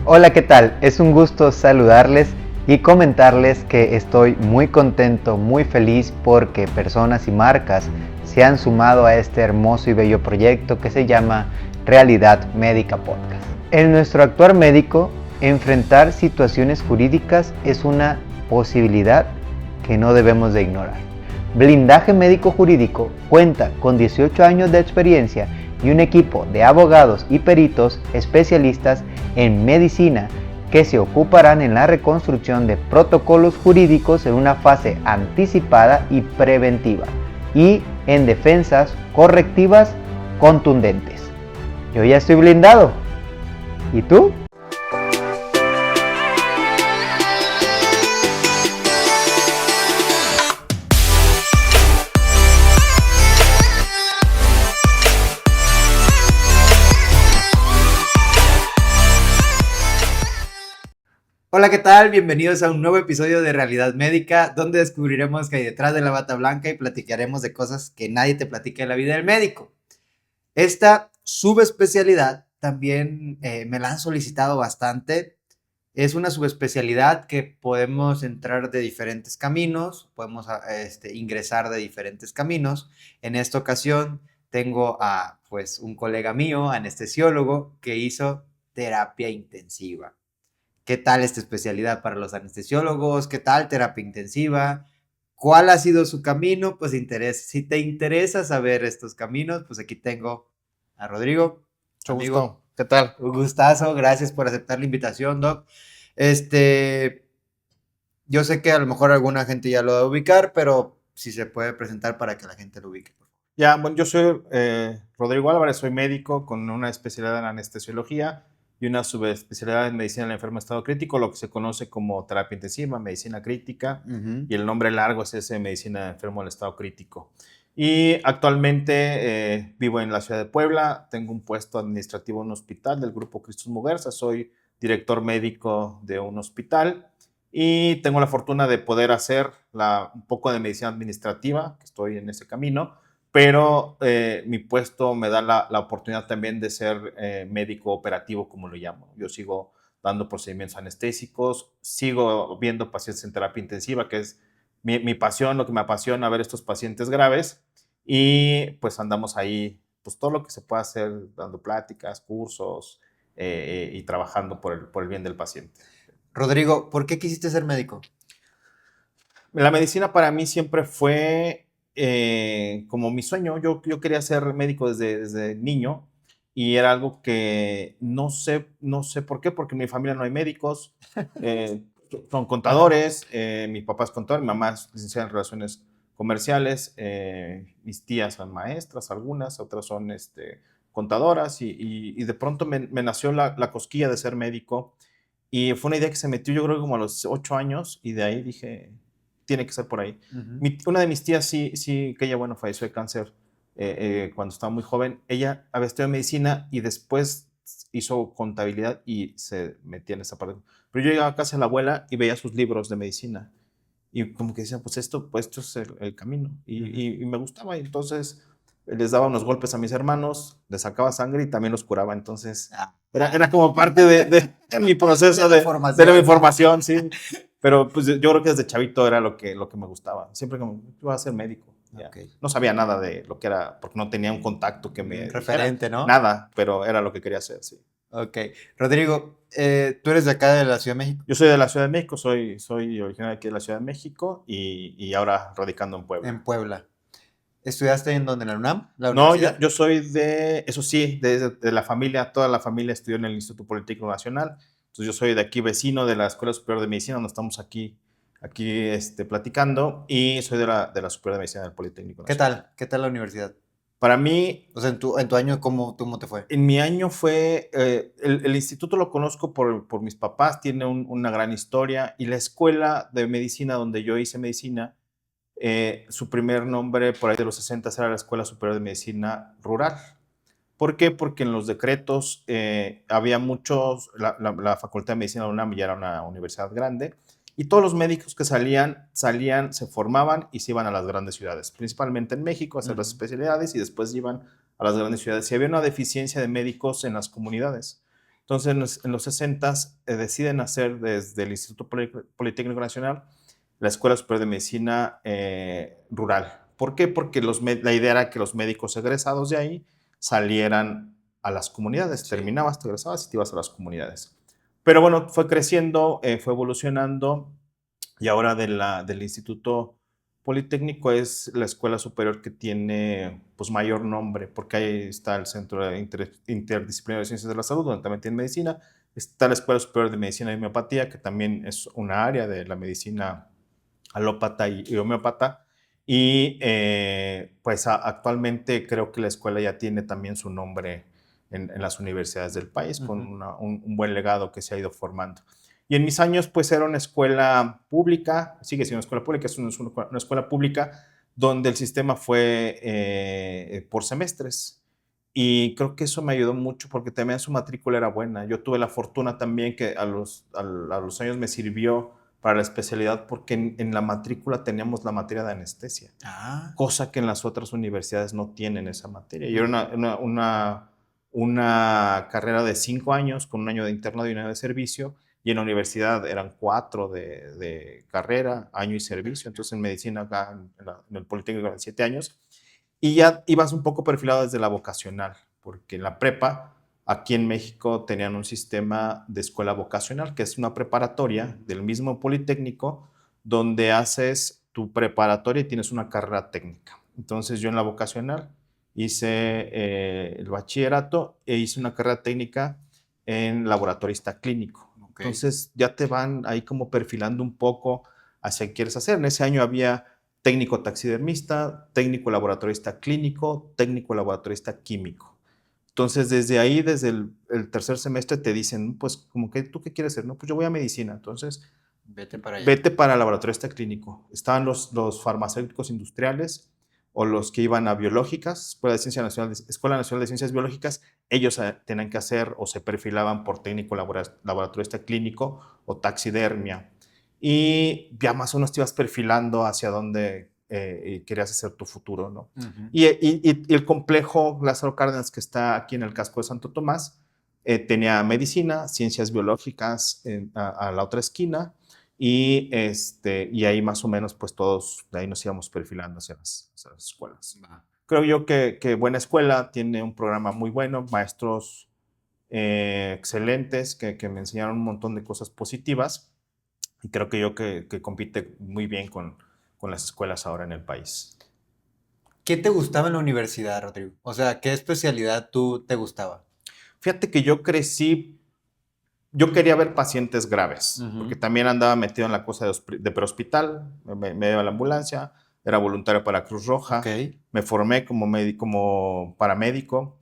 Hola, ¿qué tal? Es un gusto saludarles y comentarles que estoy muy contento, muy feliz porque personas y marcas se han sumado a este hermoso y bello proyecto que se llama Realidad Médica Podcast. En nuestro actuar médico, enfrentar situaciones jurídicas es una posibilidad que no debemos de ignorar. Blindaje Médico Jurídico cuenta con 18 años de experiencia y un equipo de abogados y peritos especialistas en medicina que se ocuparán en la reconstrucción de protocolos jurídicos en una fase anticipada y preventiva y en defensas correctivas contundentes. Yo ya estoy blindado. ¿Y tú? Hola, ¿qué tal? Bienvenidos a un nuevo episodio de Realidad Médica, donde descubriremos qué hay detrás de la bata blanca y platicaremos de cosas que nadie te platica en la vida del médico. Esta subespecialidad también me la han solicitado bastante. Es una subespecialidad que podemos entrar de diferentes caminos, podemos ingresar de diferentes caminos. En esta ocasión tengo a un colega mío, anestesiólogo, que hizo terapia intensiva. ¿Qué tal esta especialidad para los anestesiólogos? ¿Qué tal terapia intensiva? ¿Cuál ha sido su camino? Pues si te interesa saber estos caminos, pues aquí tengo a Rodrigo. Mucho Amigo, gusto. ¿Qué tal? un gustazo, gracias por aceptar la invitación, Doc. Este, yo sé que a lo mejor alguna gente ya lo va a ubicar, pero si se puede presentar para que la gente lo ubique, por favor. Bueno, yo soy Rodrigo Álvarez, soy médico con una especialidad en anestesiología y una subespecialidad en medicina del enfermo en estado crítico, lo que se conoce como terapia intensiva, medicina crítica, y el nombre largo es ese, medicina del enfermo en estado crítico. Y actualmente vivo en la ciudad de Puebla, tengo un puesto administrativo en un hospital del grupo Cristus Muguerza, soy director médico de un hospital y tengo la fortuna de poder hacer un poco de medicina administrativa, que estoy en ese camino, pero mi puesto me da la oportunidad también de ser médico operativo, como lo llamo. Yo sigo dando procedimientos anestésicos, sigo viendo pacientes en terapia intensiva, que es mi pasión, lo que me apasiona, ver estos pacientes graves, y pues andamos ahí, pues todo lo que se pueda hacer, dando pláticas, cursos y trabajando por el bien del paciente. Rodrigo, ¿por qué quisiste ser médico? La medicina para mí siempre fue como mi sueño. Yo quería ser médico desde niño y era algo que no sé por qué, porque en mi familia no hay médicos, eh, son contadores, mi papá es contador, mi mamá es licenciada en Relaciones Comerciales, mis tías son maestras, algunas, otras son contadoras y de pronto me nació la cosquilla de ser médico y fue una idea que se metió yo creo como a los 8 años y de ahí dije, tiene que ser por ahí. Una de mis tías sí, que ella, bueno, falleció de cáncer cuando estaba muy joven. Ella había estudiado medicina y después hizo contabilidad y se metía en esa parte. Pero yo llegaba a casa de la abuela y veía sus libros de medicina y como que decía, pues esto es el camino. Y me gustaba y entonces les daba unos golpes a mis hermanos, les sacaba sangre y también los curaba. Entonces era como parte de mi proceso de mi formación, sí. Pero pues yo creo que desde chavito era lo que me gustaba. Siempre como, yo voy a ser médico. Okay. No sabía nada de lo que era, porque no tenía un contacto que me referente, dijera, ¿no? Nada, pero era lo que quería hacer, sí. Ok. Rodrigo, tú eres de acá de la Ciudad de México. Yo soy de la Ciudad de México, soy originario aquí de la Ciudad de México y ahora radicando en Puebla. En Puebla. ¿Estudiaste en dónde? ¿En la UNAM? No, yo soy eso sí, de la familia, toda la familia estudió en el Instituto Politécnico Nacional. Entonces yo soy de aquí vecino de la Escuela Superior de Medicina, donde estamos aquí platicando, y soy de la Superior de Medicina del Politécnico Nacional. ¿Qué tal la universidad? Para mí, o sea, en tu año, ¿cómo te fue? En mi año fue, el instituto lo conozco por mis papás, tiene una gran historia, y la escuela de medicina donde yo hice medicina, su primer nombre por ahí de los 60 era la Escuela Superior de Medicina Rural. ¿Por qué? Porque en los decretos había muchos, la Facultad de Medicina de la UNAM ya era una universidad grande, y todos los médicos que salían, se formaban y se iban a las grandes ciudades, principalmente en México, a hacer las especialidades, y después iban a las grandes ciudades. Y había una deficiencia de médicos en las comunidades. Entonces, en los 60s deciden hacer desde el Instituto Politécnico Nacional la Escuela Superior de Medicina Rural. ¿Por qué? Porque la idea era que los médicos egresados de ahí salieran a las comunidades. Sí. Terminabas, te egresabas y te ibas a las comunidades. Pero bueno, fue creciendo, fue evolucionando y ahora del Instituto Politécnico es la escuela superior que tiene pues, mayor nombre, porque ahí está el Centro Interdisciplinario de Ciencias de la Salud, donde también tiene medicina. Está la Escuela Superior de Medicina y Homeopatía, que también es una área de la medicina alópata y homeópata. Y pues actualmente creo que la escuela ya tiene también su nombre en las universidades del país, con un buen legado que se ha ido formando. Y en mis años, pues era una escuela pública, sigue siendo una escuela pública, es una escuela pública donde el sistema fue por semestres. Y creo que eso me ayudó mucho porque también su matrícula era buena. Yo tuve la fortuna también que a los años me sirvió para la especialidad porque en la matrícula teníamos la materia de anestesia, cosa que en las otras universidades no tienen esa materia. Y era una carrera de 5 años con un año de internado y un año de servicio, y en la universidad eran 4 de carrera, año y servicio. Entonces en medicina acá en el Politécnico eran 7 años, y ya ibas un poco perfilado desde la vocacional, porque en la prepa aquí en México tenían un sistema de escuela vocacional, que es una preparatoria del mismo Politécnico, donde haces tu preparatoria y tienes una carrera técnica. Entonces yo en la vocacional hice el bachillerato e hice una carrera técnica en laboratorista clínico. Entonces ya te van ahí como perfilando un poco hacia qué quieres hacer. En ese año había técnico taxidermista, técnico laboratorista clínico, técnico laboratorista químico. Entonces, desde ahí, desde el tercer semestre, te dicen, pues, como que, ¿tú qué quieres hacer? No, pues yo voy a medicina. Entonces, vete para allá. Vete para laboratorista clínico. Estaban los farmacéuticos industriales o los que iban a biológicas, Escuela Nacional de Ciencias Biológicas. Ellos tenían que hacer o se perfilaban por técnico laboratorista clínico o taxidermia. Y ya más o menos te ibas perfilando hacia dónde querías hacer tu futuro, ¿no? Y el complejo Lázaro Cárdenas, que está aquí en el casco de Santo Tomás, tenía medicina, ciencias biológicas a la otra esquina, y ahí más o menos pues todos de ahí nos íbamos perfilando hacia las escuelas. Creo yo que buena escuela, tiene un programa muy bueno, maestros excelentes que me enseñaron un montón de cosas positivas, y creo que compite muy bien con las escuelas ahora en el país. ¿Qué te gustaba en la universidad, Rodrigo? O sea, ¿qué especialidad tú te gustaba? Fíjate que yo quería ver pacientes graves, porque también andaba metido en la cosa de prehospital, me iba a la ambulancia, era voluntario para Cruz Roja, me formé como paramédico,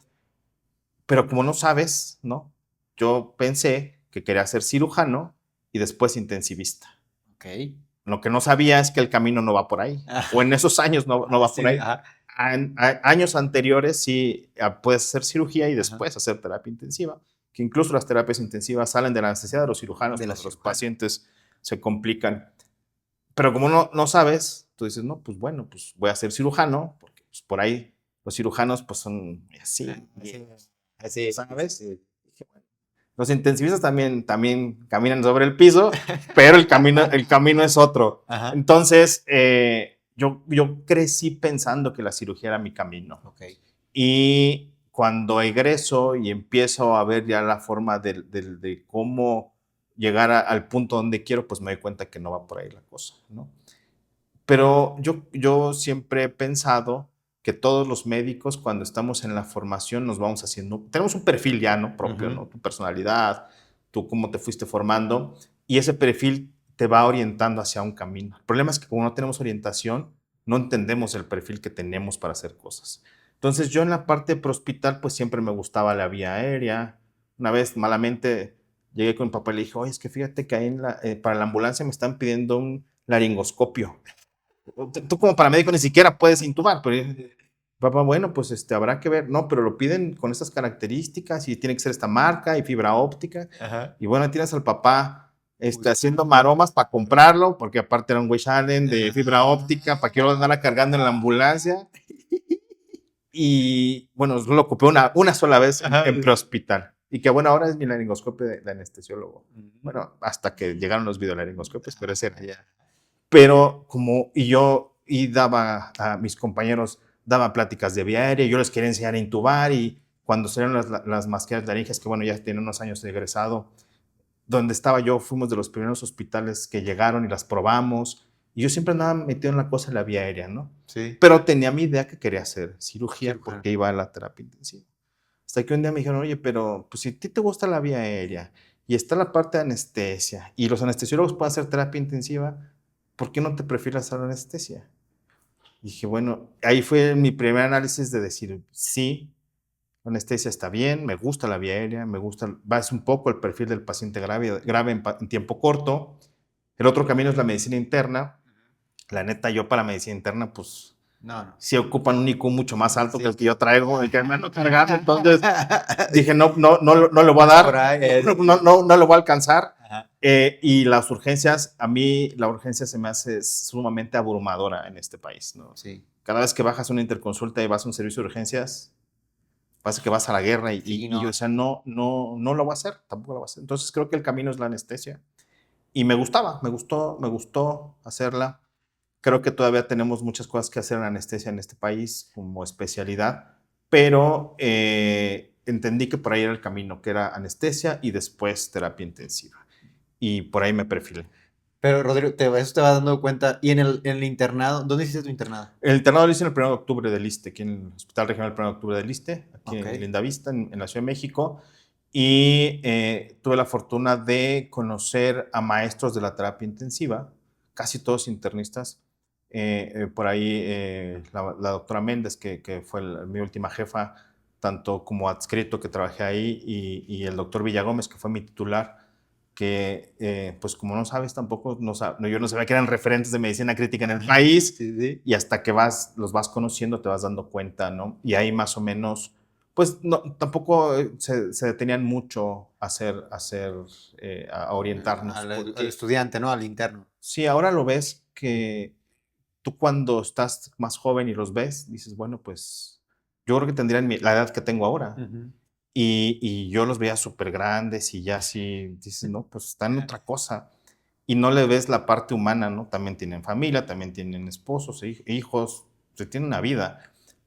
pero como no sabes, ¿no? Yo pensé que quería ser cirujano y después intensivista. Lo que no sabía es que el camino no va por ahí, o en esos años no va por ahí. Años anteriores sí puedes hacer cirugía y después hacer terapia intensiva, que incluso las terapias intensivas salen de la necesidad de los cirujanos, los pacientes se complican. Pero como no sabes, tú dices, no, pues bueno, pues voy a ser cirujano, porque pues, por ahí los cirujanos pues son así, ¿sabes? Sí. Los intensivistas también caminan sobre el piso, pero el camino es otro. Entonces, yo crecí pensando que la cirugía era mi camino. Y cuando egreso y empiezo a ver ya la forma de cómo llegar al punto donde quiero, pues me doy cuenta que no va por ahí la cosa, ¿no? Pero yo siempre he pensado que todos los médicos, cuando estamos en la formación, nos vamos haciendo, tenemos un perfil ya, ¿no? Propio, ¿no? Tu personalidad, tú cómo te fuiste formando, y ese perfil te va orientando hacia un camino. El problema es que como no tenemos orientación, no entendemos el perfil que tenemos para hacer cosas. Entonces yo en la parte prehospital, pues siempre me gustaba la vía aérea. Una vez malamente llegué con mi papá y le dije, oye, es que fíjate que ahí para la ambulancia me están pidiendo un laringoscopio. Tú como paramédico ni siquiera puedes intubar, pero papá, bueno, pues habrá que ver. No, pero lo piden con estas características y tiene que ser esta marca y fibra óptica. Y bueno, tienes al papá haciendo maromas para comprarlo, porque aparte era un Weiss Allen de fibra óptica, para que yo lo andara cargando en la ambulancia. Y bueno, lo ocupé una sola vez en prehospital. Y que bueno, ahora es mi laringoscopio de anestesiólogo. Bueno, hasta que llegaron los videolaringoscopios, pero ese era ya. Pero y daba a mis compañeros, daba pláticas de vía aérea, yo les quería enseñar a intubar y cuando salieron las mascarillas laringes, que bueno, ya tienen unos años de egresado, donde estaba yo, fuimos de los primeros hospitales que llegaron y las probamos. Y yo siempre andaba metido en la cosa de la vía aérea, ¿no? Sí. Pero tenía mi idea que quería hacer cirugía Sí, porque iba a la terapia intensiva. Hasta que un día me dijeron, oye, pero pues si a ti te gusta la vía aérea y está la parte de anestesia y los anestesiólogos pueden hacer terapia intensiva, ¿por qué no te prefieres hacer anestesia? Y dije, bueno, ahí fue mi primer análisis de decir, sí, la anestesia está bien, me gusta la vía aérea, me gusta, es un poco el perfil del paciente grave en tiempo corto. El otro camino es la medicina interna. La neta, yo para la medicina interna, pues, No. sí ocupan un IQ mucho más alto Sí. que el que yo traigo, el que me ando cargando. Entonces, dije, no le voy a dar, Por ahí, no le voy a alcanzar. Ajá. Y las urgencias, a mí la urgencia se me hace sumamente abrumadora en este país, ¿no? Sí. Cada vez que bajas una interconsulta y vas a un servicio de urgencias, pasa que vas a la guerra Sí, y no. yo, o sea, no lo voy a hacer, tampoco lo voy a hacer. Entonces creo que el camino es la anestesia. Y me gustó hacerla. Creo que todavía tenemos muchas cosas que hacer en anestesia en este país como especialidad, pero entendí que por ahí era el camino, que era anestesia y después terapia intensiva. Y por ahí me perfilé. Pero, Rodrigo, eso te vas dando cuenta. ¿Y en el internado? ¿Dónde hiciste tu internado? El internado lo hice el 1 de octubre del ISSSTE, aquí en el Hospital Regional 1 de octubre del ISSSTE, aquí Ok. en Lindavista, en la Ciudad de México. Y tuve la fortuna de conocer a maestros de la terapia intensiva, casi todos internistas. Por ahí la doctora Méndez, que fue mi última jefa, tanto como adscrito que trabajé ahí, y el doctor Villagómez, que fue mi titular, que pues como no sabes tampoco, yo no sabía que eran referentes de medicina crítica en el país, Sí. y hasta que los vas conociendo te vas dando cuenta, ¿no? Y ahí más o menos, pues no, tampoco se detenían mucho a orientarnos. Al estudiante, ¿no? Al interno. Sí, ahora lo ves que tú cuando estás más joven y los ves, dices, bueno, pues yo creo que tendrían la edad que tengo ahora. Y yo los veía súper grandes y ya así, dices, no, pues están en otra cosa. Y no le ves la parte humana, ¿no? También tienen familia, también tienen esposos, hijos, tienen una vida.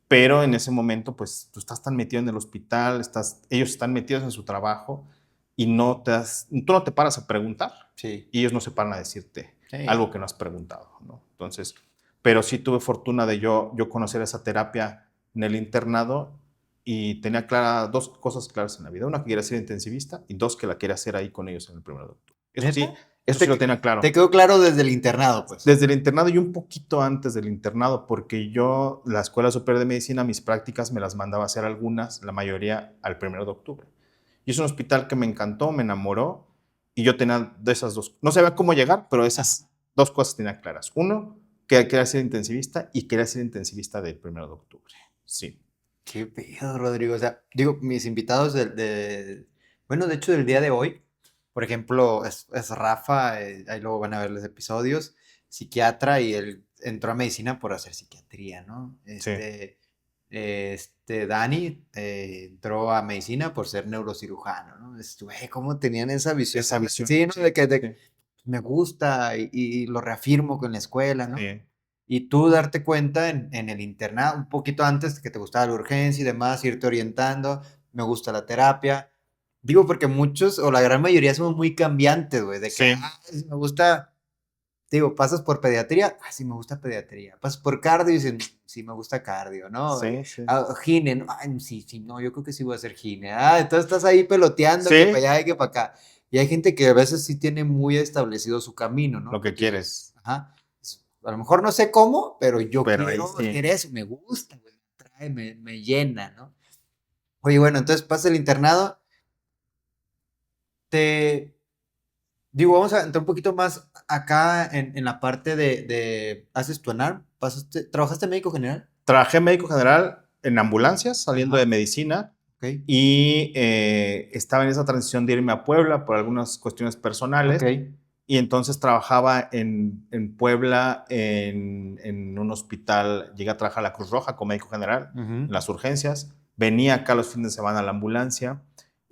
Pero en ese momento, pues tú estás tan metido en el hospital, ellos están metidos en su trabajo y tú no te paras a preguntar. Sí. Y ellos no se paran a decirte Sí. algo que no has preguntado, ¿no? Entonces, pero sí tuve fortuna de yo conocer esa terapia en el internado y tenía dos cosas claras en la vida. Una, que quería ser intensivista, y dos, que la quería hacer ahí con ellos en el 1 de octubre. Eso sí, eso sí lo tenía claro. Te quedó claro desde el internado, pues. Desde el internado y un poquito antes del internado, porque yo, la Escuela Superior de Medicina, mis prácticas me las mandaba a hacer algunas, la mayoría al 1 de octubre. Y es un hospital que me encantó, me enamoró, y yo tenía de esas dos. No sabía cómo llegar, pero esas dos cosas tenía claras. Uno, que quería ser intensivista, y quería ser intensivista del 1 de octubre. Sí. Qué pedo, Rodrigo. O sea, digo, mis invitados bueno, de hecho, del día de hoy, por ejemplo, es Rafa, ahí luego van a ver los episodios, psiquiatra, y él entró a medicina por hacer psiquiatría, ¿no? Dani entró a medicina por ser neurocirujano, ¿no? Güey, ¿cómo tenían esa visión? Esa visión. Sí, ¿no? De que me gusta y lo reafirmo con la escuela, ¿no? Sí. Y tú darte cuenta en el internado, un poquito antes que te gustaba la urgencia y demás, irte orientando, me gusta la terapia. Digo, porque muchos, o la gran mayoría, somos muy cambiantes, güey, de que, Sí. me gusta, digo, pasas por pediatría, sí me gusta pediatría. Pasas por cardio y dices, sí me gusta cardio, ¿no? Sí, sí. Gine, ¿no? Sí, no, yo creo que sí voy a hacer gine. Entonces estás ahí peloteando, Sí. que para allá y que para acá. Y hay gente que a veces sí tiene muy establecido su camino, ¿no? Lo que quieres. Ajá. A lo mejor no sé cómo, pero yo Pero quiero ahí sí. hacer eso, me gusta, güey, me trae, me llena, ¿no? Oye, bueno, entonces pasa el internado, digo, vamos a entrar un poquito más acá en la parte ¿haces tu ENARM? ¿Trabajaste en médico general? Trabajé en médico general en ambulancias, saliendo de medicina, Ok. y estaba en esa transición de irme a Puebla por algunas cuestiones personales. Ok. Y entonces trabajaba en Puebla en un hospital, llegué a trabajar a la Cruz Roja como médico general, en las urgencias, venía acá los fines de semana a la ambulancia,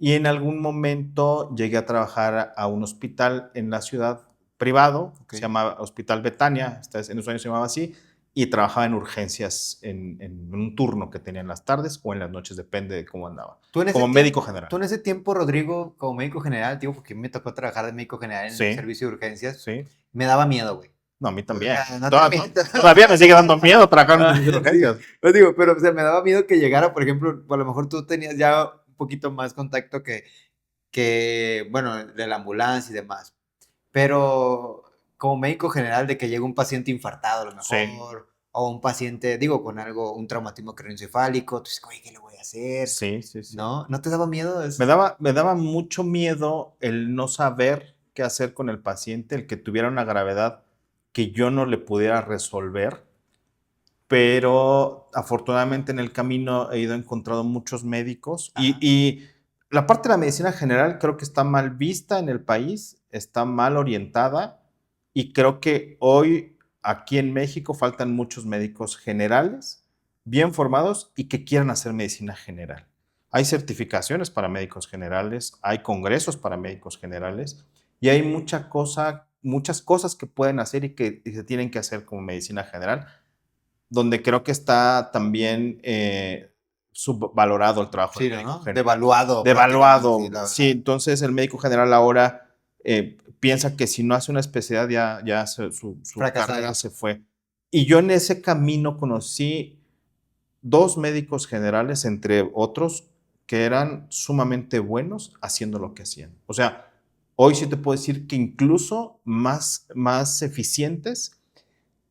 Y en algún momento llegué a trabajar a un hospital en la ciudad privado, Ok. se llama Hospital Betania, en esos años se llamaba así, y trabajaba en urgencias en un turno que tenía en las tardes o en las noches, depende de cómo andaba, Tú en ese como médico tiempo, general. tú en ese tiempo, Rodrigo, como médico general, digo, porque a mí me tocó trabajar de médico general en el Sí, servicio de urgencias, sí. me daba miedo, güey. No, a mí O también. sea, no te miento. Todavía me sigue dando miedo trabajar en Ah, un servicio de sí. urgencias. Pues digo, pero o sea, me daba miedo que llegara, por ejemplo, a lo mejor tú tenías ya un poquito más contacto que, bueno, de la ambulancia y demás. Pero como médico general de que llega un paciente infartado a lo Sí, mejor, o un paciente, digo, con algo, un traumatismo craneoencefálico, tú dices, oye, ¿qué le voy a hacer? sí, sí, sí. ¿No? ¿No te daba miedo? Me daba mucho miedo el no saber qué hacer con el paciente, el que tuviera una gravedad que yo no le pudiera resolver, pero afortunadamente en el camino he ido encontrando muchos médicos Ajá. y la parte de la medicina general creo que está mal vista en el país, está mal orientada y creo que hoy aquí en México faltan muchos médicos generales bien formados y que quieran hacer medicina general. Hay certificaciones para médicos generales, hay congresos para médicos generales y hay muchas cosas que pueden hacer y se tienen que hacer como medicina general donde creo que está también subvalorado el trabajo Sí, del médico ¿no? general. Devaluado prácticamente, sí, Devaluado. la Sí, verdad. entonces el médico general ahora piensa que si no hace una especialidad ya su carrera Fracasado. se fue. Y yo en ese camino conocí dos médicos generales, entre otros, que eran sumamente buenos haciendo lo que hacían. O sea, hoy sí te puedo decir que incluso más eficientes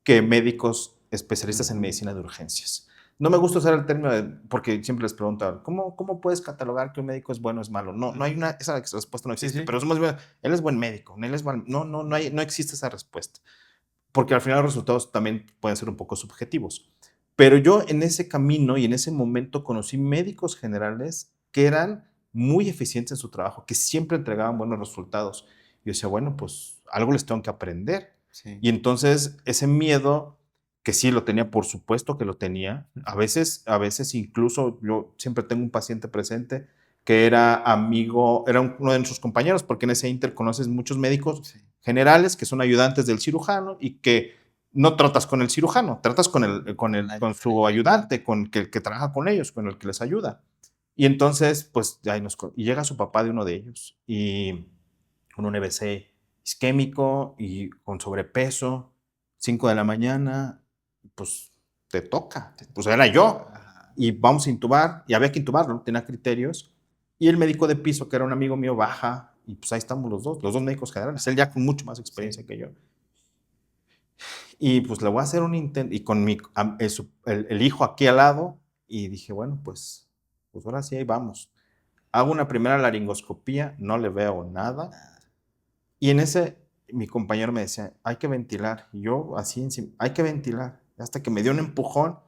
que médicos especialistas en medicina de urgencias. No me gusta usar el término porque siempre les preguntan, ¿cómo puedes catalogar que un médico es bueno o es malo? No hay esa respuesta no Sí, existe, sí. pero somos, él es buen médico, él es buen, no existe esa respuesta, porque al final los resultados también pueden ser un poco subjetivos. Pero yo en ese camino y en ese momento conocí médicos generales que eran muy eficientes en su trabajo, que siempre entregaban buenos resultados. Yo decía, bueno, pues algo les tengo que aprender. Sí. Y entonces ese miedo, que sí lo tenía, por supuesto que lo tenía, a veces incluso yo siempre tengo un paciente presente que era amigo, era uno de nuestros compañeros, porque en ese inter conoces muchos médicos Sí. generales que son ayudantes del cirujano y que no tratas con el cirujano, tratas con su ayudante, con el que trabaja con ellos, con el que les ayuda. Y entonces, pues, y llega su papá de uno de ellos y con un EBC isquémico y con sobrepeso, 5 de la mañana, pues te toca. Pues era yo. Ajá. Y vamos a intubar, y había que intubarlo, tenía criterios. Y el médico de piso, que era un amigo mío, baja, y pues ahí estamos los dos médicos generales, él ya con mucho más experiencia Sí. que yo. Y pues le voy a hacer un intento, y con el hijo aquí al lado, y dije, bueno, pues ahora sí, ahí vamos. Hago una primera laringoscopía, no le veo nada, y en ese, mi compañero me decía, hay que ventilar. Y yo así encima, hay que ventilar. Hasta que me dio un empujón,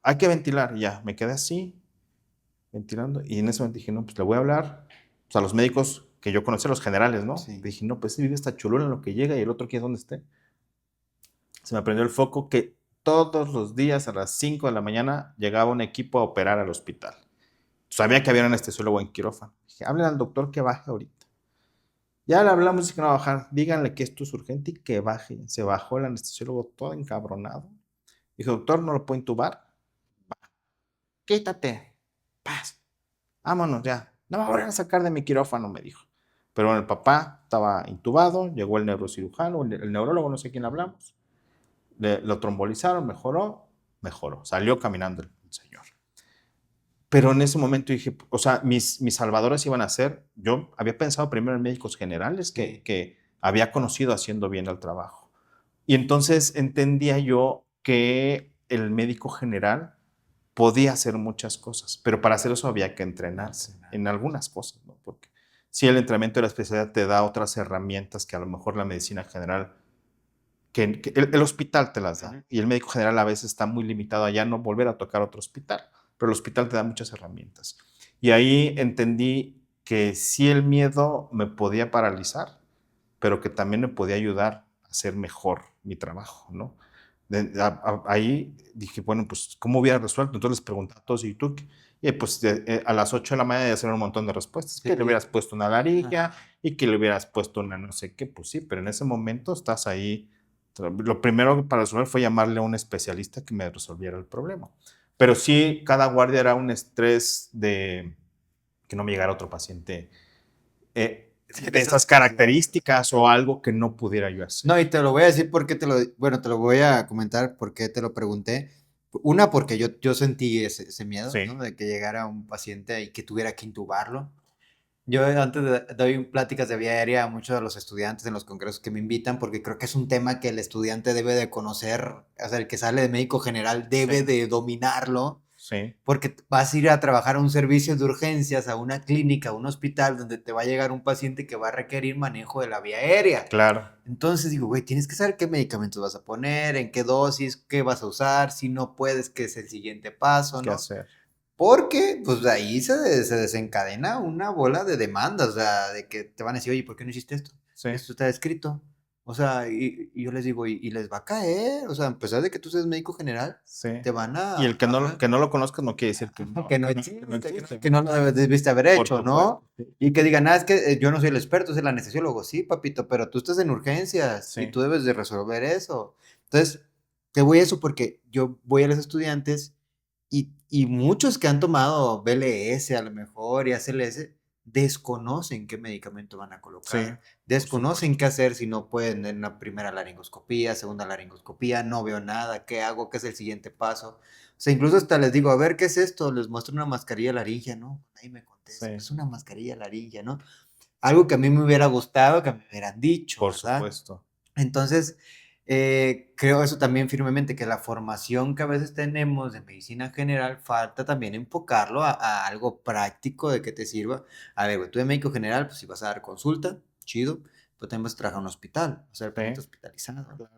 hay que ventilar. Y ya, me quedé así, ventilando. Y en ese momento dije, no, pues le voy a hablar pues, a los médicos que yo conocí, a los generales, ¿no? Sí. Dije, no, pues vive esta cholula en lo que llega y el otro quién dónde esté. Se me prendió el foco que todos los días a las 5 de la mañana llegaba un equipo a operar al hospital. Sabía que había un anestesiólogo en quirófano. Dije, hablen al doctor que baje ahorita. Ya le hablamos y que no va a bajar. Díganle que esto es urgente y que baje. Se bajó el anestesiólogo todo encabronado. Dijo, doctor, ¿no lo puedo intubar? Quítate. Paz. Vámonos ya. No me voy a sacar de mi quirófano, me dijo. Pero bueno, el papá estaba intubado, llegó el neurocirujano, el neurólogo, no sé quién hablamos. Lo trombolizaron, mejoró. Salió caminando el señor. Pero en ese momento dije, o sea, mis salvadores iban a ser, yo había pensado primero en médicos generales Sí. que había conocido haciendo bien el trabajo. Y entonces entendía yo que el médico general podía hacer muchas cosas, pero para hacer eso había que entrenarse en algunas cosas, ¿no? Porque si el entrenamiento de la especialidad te da otras herramientas que a lo mejor la medicina general, que el hospital te las da, Ujú. y el médico general a veces está muy limitado a ya no volver a tocar otro hospital, pero el hospital te da muchas herramientas. Y ahí entendí que sí el miedo me podía paralizar, pero que también me podía ayudar a hacer mejor mi trabajo, ¿no? Ahí dije, bueno, pues, ¿cómo hubiera resuelto? Entonces les pregunté a todos, ¿y tú? y pues a las 8 de la mañana ya hacer un montón de respuestas, Sí. que le hubieras puesto una laringe y que le hubieras puesto una no sé qué, pues sí, pero en ese momento estás ahí. Lo primero para resolver fue llamarle a un especialista que me resolviera el problema. Pero sí, cada guardia era un estrés de que no me llegara otro paciente de esas características o algo que no pudiera yo hacer. No, y te lo voy a decir porque te lo voy a comentar porque te lo pregunté. Una, porque yo sentí ese miedo, Sí. ¿no? De que llegara un paciente y que tuviera que intubarlo. Yo antes doy pláticas de vía aérea a muchos de los estudiantes en los congresos que me invitan porque creo que es un tema que el estudiante debe de conocer, o sea, el que sale de médico general debe Sí. de dominarlo. Sí. Porque vas a ir a trabajar a un servicio de urgencias, a una clínica, a un hospital donde te va a llegar un paciente que va a requerir manejo de la vía aérea. Claro. Entonces digo, güey, tienes que saber qué medicamentos vas a poner, en qué dosis, qué vas a usar, si no puedes, qué es el siguiente paso, ¿Qué ¿no? hacer? Porque, pues de ahí se desencadena una bola de demandas, o sea, de que te van a decir, oye, ¿por qué no hiciste esto? Sí. Esto está escrito. O sea, y yo les digo, y les va a caer, o sea, a pesar de que tú seas médico general, Sí. te van a... Y el que no lo conozcas no quiere decir que que no existe, que no lo debiste haber Por hecho, ¿no? supuesto, sí. Y que digan, es que yo no soy el experto, soy el anestesiólogo. Sí, papito, pero tú estás en urgencias y Sí. tú debes de resolver eso. Entonces, te voy a eso porque yo voy a los estudiantes y muchos que han tomado BLS a lo mejor y ACLS desconocen qué medicamento van a colocar. Sí, Desconocen qué hacer si no pueden en la primera laringoscopía, segunda laringoscopía, no veo nada, ¿qué hago? ¿Qué es el siguiente paso? O sea, incluso hasta les digo, a ver, ¿qué es esto? Les muestro una mascarilla laringia, ¿no? Ahí me contesta, Sí. es una mascarilla laringia, ¿no? Algo que a mí me hubiera gustado, que me hubieran dicho, Por ¿verdad? supuesto. Entonces, creo eso también firmemente, que la formación que a veces tenemos de medicina general falta también enfocarlo a algo práctico de que te sirva. A ver, güey, tú de médico general, pues si vas a dar consulta, chido, pues también vas a trabajar en un hospital, vas a ser paciente Sí. hospitalizado.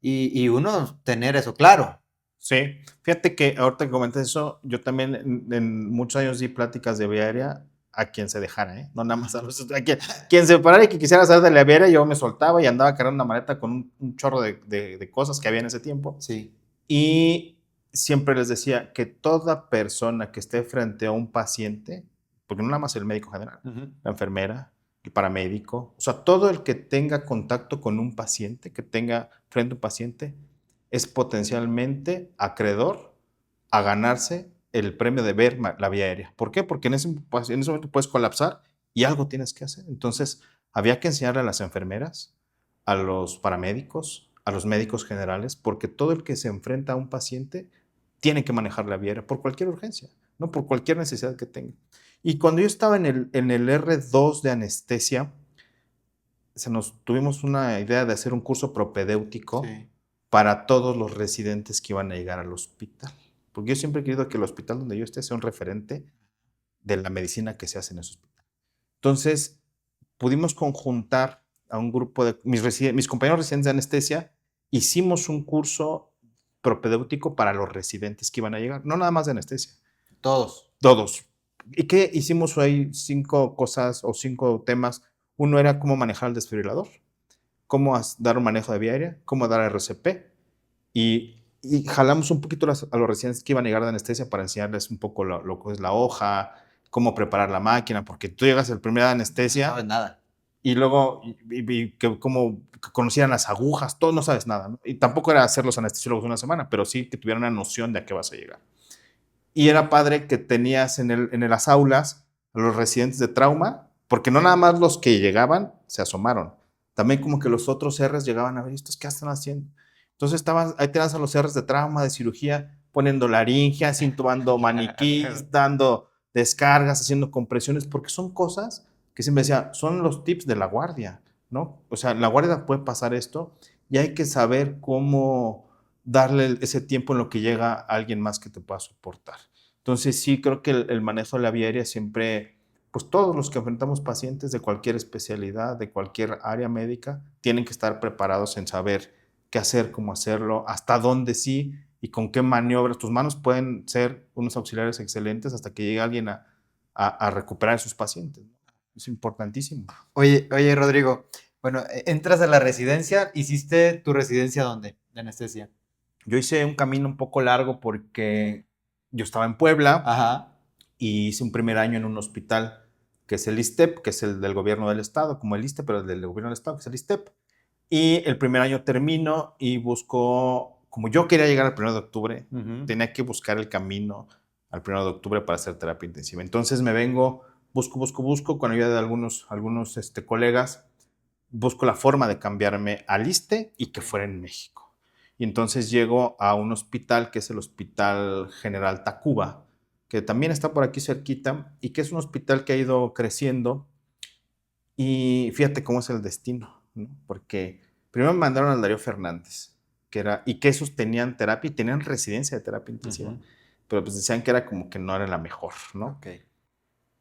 Y uno tener eso claro. Sí, fíjate que ahorita que comentas eso, yo también en muchos años di pláticas de vía aérea a quien se dejara, ¿eh? No nada más a quien se parara y que quisiera saber de la vía aérea, yo me soltaba y andaba cargando una maleta con un chorro de cosas que había en ese tiempo. Sí. Y siempre les decía que toda persona que esté frente a un paciente, porque no nada más el médico general, la enfermera, el paramédico, o sea, todo el que tenga contacto con un paciente, que tenga frente a un paciente, es potencialmente acreedor a ganarse el premio de ver la vía aérea. ¿Por qué? Porque en ese momento puedes colapsar y algo tienes que hacer. Entonces, había que enseñarle a las enfermeras, a los paramédicos, a los médicos generales, porque todo el que se enfrenta a un paciente tiene que manejar la vía aérea por cualquier urgencia, ¿no? Por cualquier necesidad que tenga. Y cuando yo estaba en el R2 de anestesia, tuvimos una idea de hacer un curso propedéutico para todos los residentes que iban a llegar al hospital. Porque yo siempre he querido que el hospital donde yo esté sea un referente de la medicina que se hace en ese hospital. Entonces, pudimos conjuntar a un grupo de mis compañeros residentes de anestesia, hicimos un curso propedéutico para los residentes que iban a llegar, no nada más de anestesia. Todos. Todos. ¿Y qué hicimos ahí? 5 cosas o 5 temas. Uno era cómo manejar el desfibrilador, cómo dar un manejo de vía aérea, cómo dar RCP, y jalamos un poquito a los residentes que iban a llegar de anestesia para enseñarles un poco lo que es la hoja, cómo preparar la máquina, porque tú llegas el primer día de anestesia. No sabes nada. Y luego, que como que conocieran las agujas, todo no sabes nada, ¿no? Y tampoco era hacer los anestesiólogos una semana, pero sí que tuvieran una noción de a qué vas a llegar. Y era padre que tenías en las aulas a los residentes de trauma, porque no nada más los que llegaban se asomaron, también como que los otros R's llegaban a ver, ¿estos qué están haciendo? Entonces ahí tenías a los R's de trauma, de cirugía, poniendo laringias, intubando maniquís, dando descargas, haciendo compresiones, porque son cosas que siempre decía, son los tips de la guardia, ¿no? O sea, la guardia puede pasar esto y hay que saber cómo darle ese tiempo en lo que llega alguien más que te pueda soportar. Entonces sí creo que el manejo de la vía aérea siempre, pues todos los que enfrentamos pacientes de cualquier especialidad, de cualquier área médica, tienen que estar preparados en saber qué hacer, cómo hacerlo, hasta dónde sí y con qué maniobras. Tus manos pueden ser unos auxiliares excelentes hasta que llegue alguien a recuperar a sus pacientes. Es importantísimo. Oye, Rodrigo, bueno, entras a la residencia, ¿hiciste tu residencia dónde? De anestesia. Yo hice un camino un poco largo porque yo estaba en Puebla. Ajá. y hice un primer año en un hospital que es el ISSSTEP, que es el del gobierno del estado, como el ISSSTE, pero el del gobierno del estado, que es el ISSSTEP. Y el primer año termino y busco, como yo quería llegar al 1 de octubre, tenía que buscar el camino al 1 de octubre para hacer terapia intensiva. Entonces me vengo, busco, con ayuda de algunos colegas, busco la forma de cambiarme al ISSSTE y que fuera en México. Y entonces llego a un hospital que es el Hospital General Tacuba, que también está por aquí cerquita y que es un hospital que ha ido creciendo. Y fíjate cómo es el destino, ¿no? Porque primero me mandaron al Darío Fernández, y que esos tenían terapia y tenían residencia de terapia intensiva, pero pues decían que era como que no era la mejor, ¿no? Okay.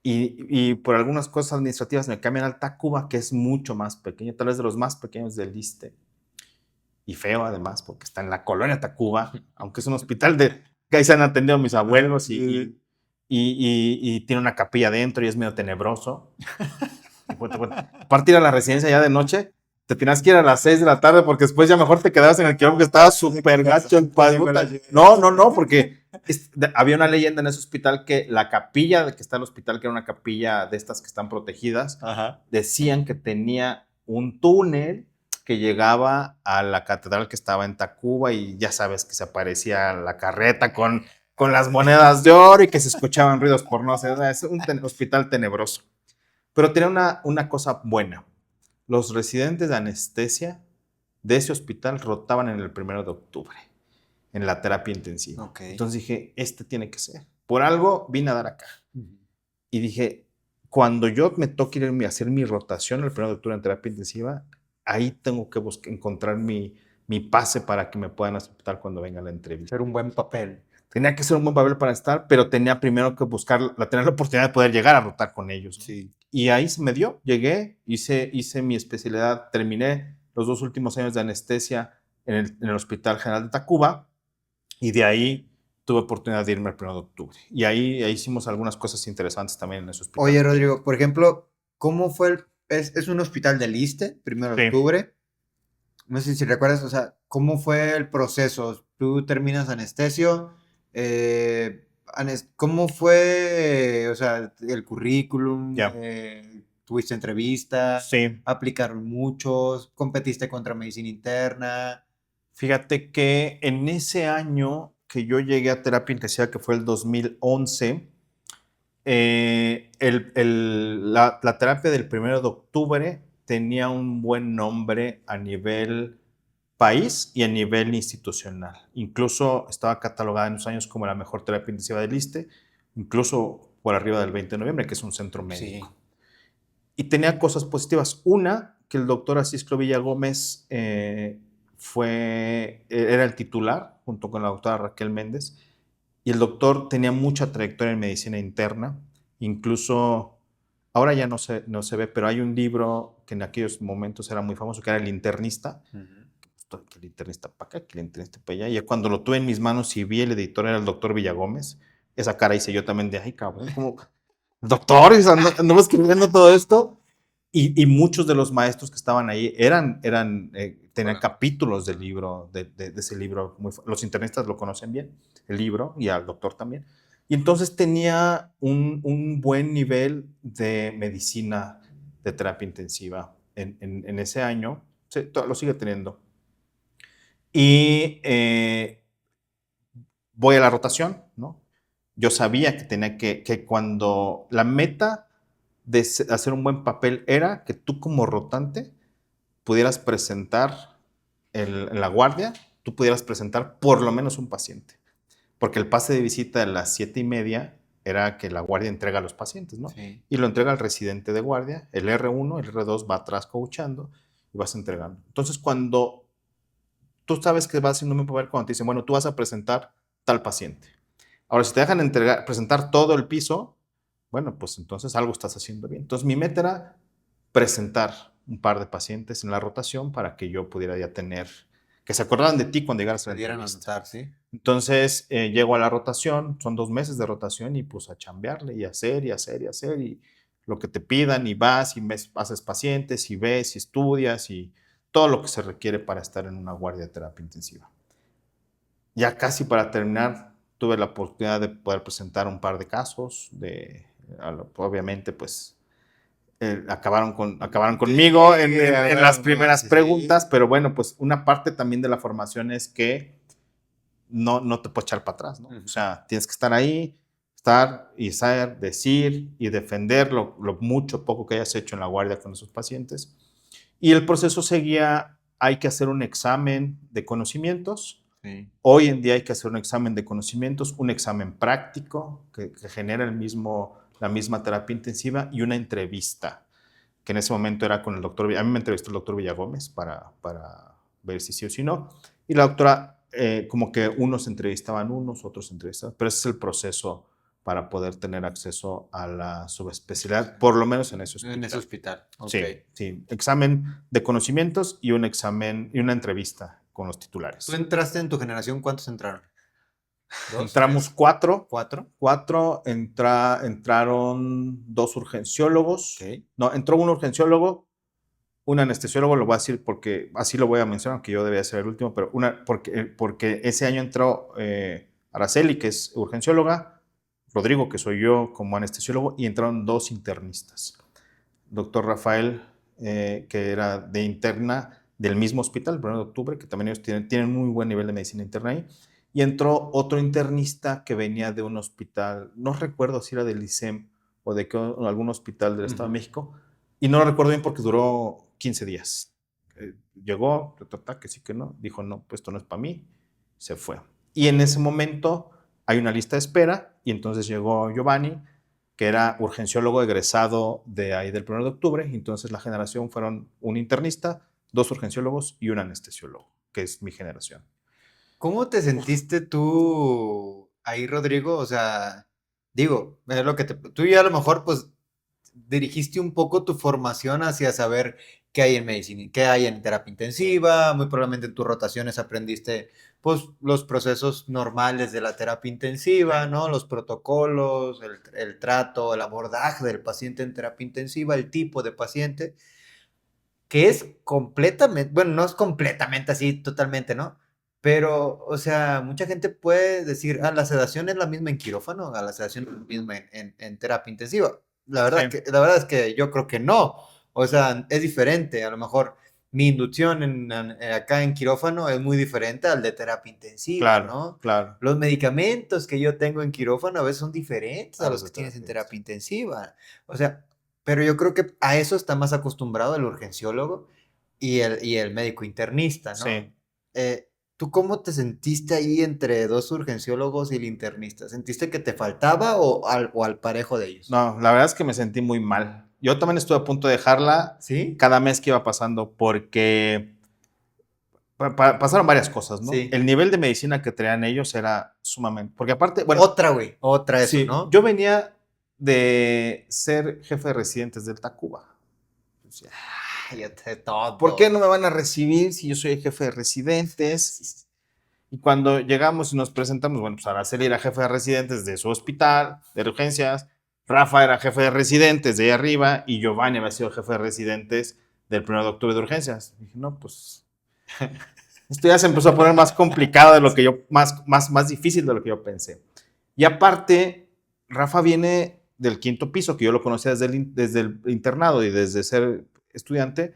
Y por algunas cosas administrativas me cambian al Tacuba, que es mucho más pequeño, tal vez de los más pequeños del ISSSTE, y feo además, porque está en la colonia Tacuba, aunque es un hospital que ahí se han atendido mis abuelos y tiene una capilla adentro y es medio tenebroso. A partir de la residencia ya de noche, te tenías que ir a las 6 de la tarde porque después ya mejor te quedabas en el quirófano que estaba súper gacho el padre. No, porque había una leyenda en ese hospital que la capilla de que está el hospital, que era una capilla de estas que están protegidas, decían que tenía un túnel que llegaba a la catedral que estaba en Tacuba y ya sabes que se aparecía la carreta con las monedas de oro y que se escuchaban ruidos por no sé, es un hospital tenebroso. Pero tenía una cosa buena. Los residentes de anestesia de ese hospital rotaban en el 1 de octubre, en la terapia intensiva. Okay. Entonces dije, tiene que ser. Por algo vine a dar acá. Y dije, cuando yo me toque irme a hacer mi rotación el 1 de octubre en terapia intensiva, ahí tengo que encontrar mi pase para que me puedan aceptar cuando venga la entrevista. Ser un buen papel. Tenía que ser un buen papel para estar, pero tenía primero que tener la oportunidad de poder llegar a rotar con ellos, ¿no? Sí. Y ahí se me dio, llegué, hice mi especialidad, terminé los 2 últimos años de anestesia en el Hospital General de Tacuba y de ahí tuve oportunidad de irme al 1 de octubre. Y ahí hicimos algunas cosas interesantes también en ese hospital. Oye, Rodrigo, por ejemplo, ¿cómo fue es un hospital del ISSSTE, 1 de octubre? No sé si recuerdas, o sea, ¿cómo fue el proceso? Tú terminas anestesio, ¿cómo fue, o sea, el currículum? ¿Tuviste entrevistas? Sí. ¿Aplicaron muchos? ¿Competiste contra medicina interna? Fíjate que en ese año que yo llegué a terapia intensiva, que fue el 2011, la terapia del 1 de octubre tenía un buen nombre a nivel país y a nivel institucional. Incluso estaba catalogada en unos años como la mejor terapia intensiva del ISSSTE, incluso por arriba del 20 de noviembre, que es un centro médico. Sí. Y tenía cosas positivas. Una, que el doctor Asisclo Villagómez era el titular, junto con la doctora Raquel Méndez, y el doctor tenía mucha trayectoria en medicina interna, incluso, ahora ya no se ve, pero hay un libro que en aquellos momentos era muy famoso, que era El Internista, que el internista para acá, que el internista para allá, y cuando lo tuve en mis manos y vi el editor era el doctor Villagómez, esa cara hice yo también de, ay cabrón, como, doctor, andamos escribiendo todo esto, y muchos de los maestros que estaban ahí tenían capítulos del libro, de ese libro. Los internistas lo conocen bien, el libro, y al doctor también. Y entonces tenía un buen nivel de medicina de terapia intensiva en ese año. Lo sigue teniendo. Y voy a la rotación, ¿no? Yo sabía que tenía que cuando la meta de hacer un buen papel era que tú como rotante pudieras presentar en la guardia, tú pudieras presentar por lo menos un paciente. Porque el pase de visita a las 7:30 era que la guardia entrega a los pacientes, ¿no? Sí. Y lo entrega al residente de guardia, el R1, el R2 va atrás coachando y vas entregando. Entonces, cuando tú sabes que vas haciendo un buen papel, cuando te dicen, bueno, tú vas a presentar tal paciente. Ahora, si te dejan presentar todo el piso, bueno, pues entonces algo estás haciendo bien. Entonces mi meta era presentar un par de pacientes en la rotación para que yo pudiera ya que se acordaran de ti cuando llegaras a la entrevista. Anotar, ¿sí? Entonces llego a la rotación, son 2 meses de rotación y pues a chambearle y hacer y lo que te pidan y vas y haces pacientes y ves y estudias y todo lo que se requiere para estar en una guardia de terapia intensiva. Ya casi para terminar, tuve la oportunidad de poder presentar un par de casos, obviamente pues acabaron conmigo en las primeras preguntas, pero bueno, pues una parte también de la formación es que no te puedes echar para atrás, ¿no? O sea, tienes que estar ahí, estar y saber, decir y defender lo mucho, poco que hayas hecho en la guardia con esos pacientes. Y el proceso seguía, hay que hacer un examen de conocimientos. Sí. Hoy en día hay que hacer un examen de conocimientos, un examen práctico que genera la misma terapia intensiva y una entrevista, que en ese momento era con el doctor, a mí me entrevistó el doctor Villagómez para ver si sí o si no, y la doctora, como que unos entrevistaban otros entrevistaban, pero ese es el proceso para poder tener acceso a la subespecialidad, por lo menos en ese hospital. En ese hospital, okay. Sí, examen de conocimientos y un examen y una entrevista con los titulares. ¿Tú entraste en tu generación? ¿Cuántos entraron? Entramos 4. ¿4? Entraron 2 urgenciólogos. Okay. No, entró un urgenciólogo, un anestesiólogo, lo voy a decir porque así lo voy a mencionar, que yo debía ser el último, pero porque ese año entró Araceli, que es urgencióloga, Rodrigo, que soy yo como anestesiólogo, y entraron 2 internistas. Doctor Rafael, que era de interna del mismo hospital, el 1 de octubre, que también ellos tienen muy buen nivel de medicina interna ahí. Y entró otro internista que venía de un hospital, no recuerdo si era del ISEM o de algún hospital del Estado de México, y no lo recuerdo bien porque duró 15 días. Llegó, que sí que no, dijo no, pues esto no es para mí, se fue. Y en ese momento hay una lista de espera, y entonces llegó Giovanni, que era urgenciólogo egresado de ahí del 1 de octubre, y entonces la generación fueron un internista, 2 urgenciólogos y un anestesiólogo, que es mi generación. ¿Cómo te sentiste tú ahí, Rodrigo? O sea, digo, es lo que tú ya a lo mejor pues dirigiste un poco tu formación hacia saber qué hay en medicina, qué hay en terapia intensiva, muy probablemente en tus rotaciones aprendiste pues los procesos normales de la terapia intensiva, ¿no? Los protocolos, el trato, el abordaje del paciente en terapia intensiva, el tipo de paciente, que es completamente, bueno, no es completamente así, totalmente, ¿no? Pero, o sea, mucha gente puede decir, la sedación es la misma en quirófano, la sedación es la misma en terapia intensiva. La verdad es que yo creo que no. O sea, es diferente. A lo mejor mi inducción acá en quirófano es muy diferente al de terapia intensiva, claro, ¿no? Claro. Los medicamentos que yo tengo en quirófano a veces son diferentes a los que tienes en terapia intensiva. O sea, pero yo creo que a eso está más acostumbrado el urgenciólogo y el médico internista, ¿no? Sí. ¿Tú cómo te sentiste ahí entre 2 urgenciólogos y el internista? ¿Sentiste que te faltaba o al parejo de ellos? No, la verdad es que me sentí muy mal. Yo también estuve a punto de dejarla. ¿Sí? Cada mes que iba pasando, porque pasaron varias cosas, ¿no? Sí. El nivel de medicina que traían ellos era sumamente... Porque aparte, bueno... Otra eso, sí, ¿no? Yo venía de ser jefe de residentes del Tacuba. ¿Por qué no me van a recibir si yo soy el jefe de residentes? Y cuando llegamos y nos presentamos, bueno, pues Araceli era jefe de residentes de su hospital, de urgencias, Rafa era jefe de residentes de ahí arriba, y Giovanni había sido jefe de residentes del 1 de octubre de urgencias. Y dije, no, pues, esto ya se empezó a poner más complicado de lo que yo, más difícil de lo que yo pensé. Y aparte, Rafa viene del 5º piso, que yo lo conocía desde el internado y desde ser estudiante,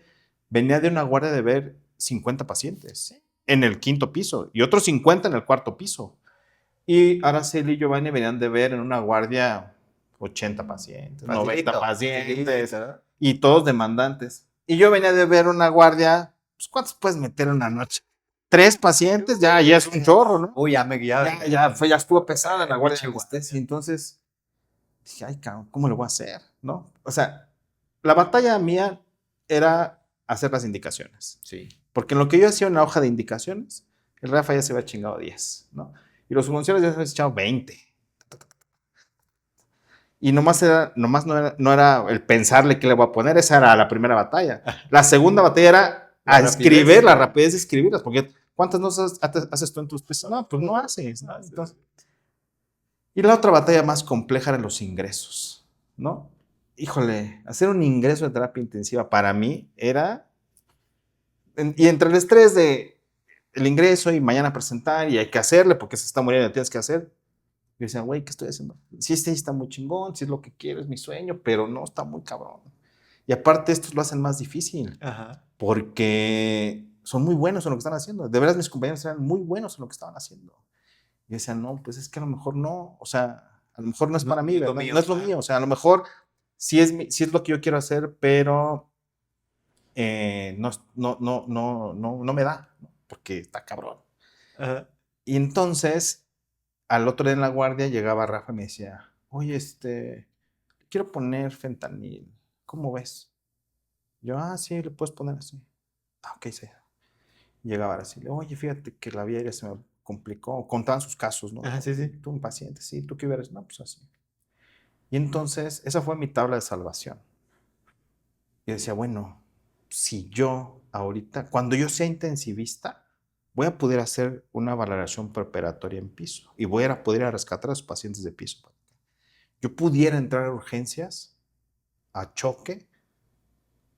venía de una guardia de ver 50 pacientes en el 5º piso y otros 50 en el 4º piso. Y Araceli y Giovanni venían de ver en una guardia 80 pacientes, 90 pacientes, y todos demandantes. Y yo venía de ver una guardia, pues, ¿cuántos puedes meter en una noche? 3 pacientes, ya es un chorro, ¿no? Uy, ya estuvo pesada la guardia de anestesia. Entonces dije, ay, cabrón, ¿cómo lo voy a hacer? ¿No? O sea, la batalla mía era hacer las indicaciones. Sí. Porque en lo que yo hacía una hoja de indicaciones, el Rafa ya se había chingado 10, ¿no? Y los funcionarios ya se habían echado 20. Y nomás no era el pensarle qué le voy a poner, esa era la primera batalla. La segunda batalla era la rapidez de escribirlas, porque ¿cuántas notas haces tú en tus piezas? No, pues no haces, ¿no? Entonces, y la otra batalla más compleja eran los ingresos, ¿no? Híjole, hacer un ingreso de terapia intensiva para mí era... Y entre el estrés de el ingreso y mañana presentar y hay que hacerle porque se está muriendo y tienes que hacer, Yo decía, güey, ¿qué estoy haciendo? Sí, está muy chingón, sí es lo que quiero, es mi sueño, pero no, está muy cabrón. Y aparte estos lo hacen más difícil, porque son muy buenos en lo que están haciendo. De veras mis compañeros eran muy buenos en lo que estaban haciendo. Y decía, no, pues es que a lo mejor no, o sea, a lo mejor no es para mí, ¿verdad? No es lo mío, o sea, a lo mejor sí es lo que yo quiero hacer, pero no me da, ¿no? Porque está cabrón. Y entonces, al otro día en la guardia llegaba Rafa y me decía, oye, quiero poner fentanil, ¿cómo ves? Yo, sí, le puedes poner así. Ok, sí. Llegaba así, oye, fíjate que la vía aérea se me complicó, contaban sus casos, ¿no? Sí. Tú un paciente, sí, tú qué hubieras, no, pues así. Y entonces, esa fue mi tabla de salvación. Y decía, bueno, si yo ahorita, cuando yo sea intensivista, voy a poder hacer una valoración preparatoria en piso y voy a poder rescatar a los pacientes de piso. Yo pudiera entrar a urgencias, a choque,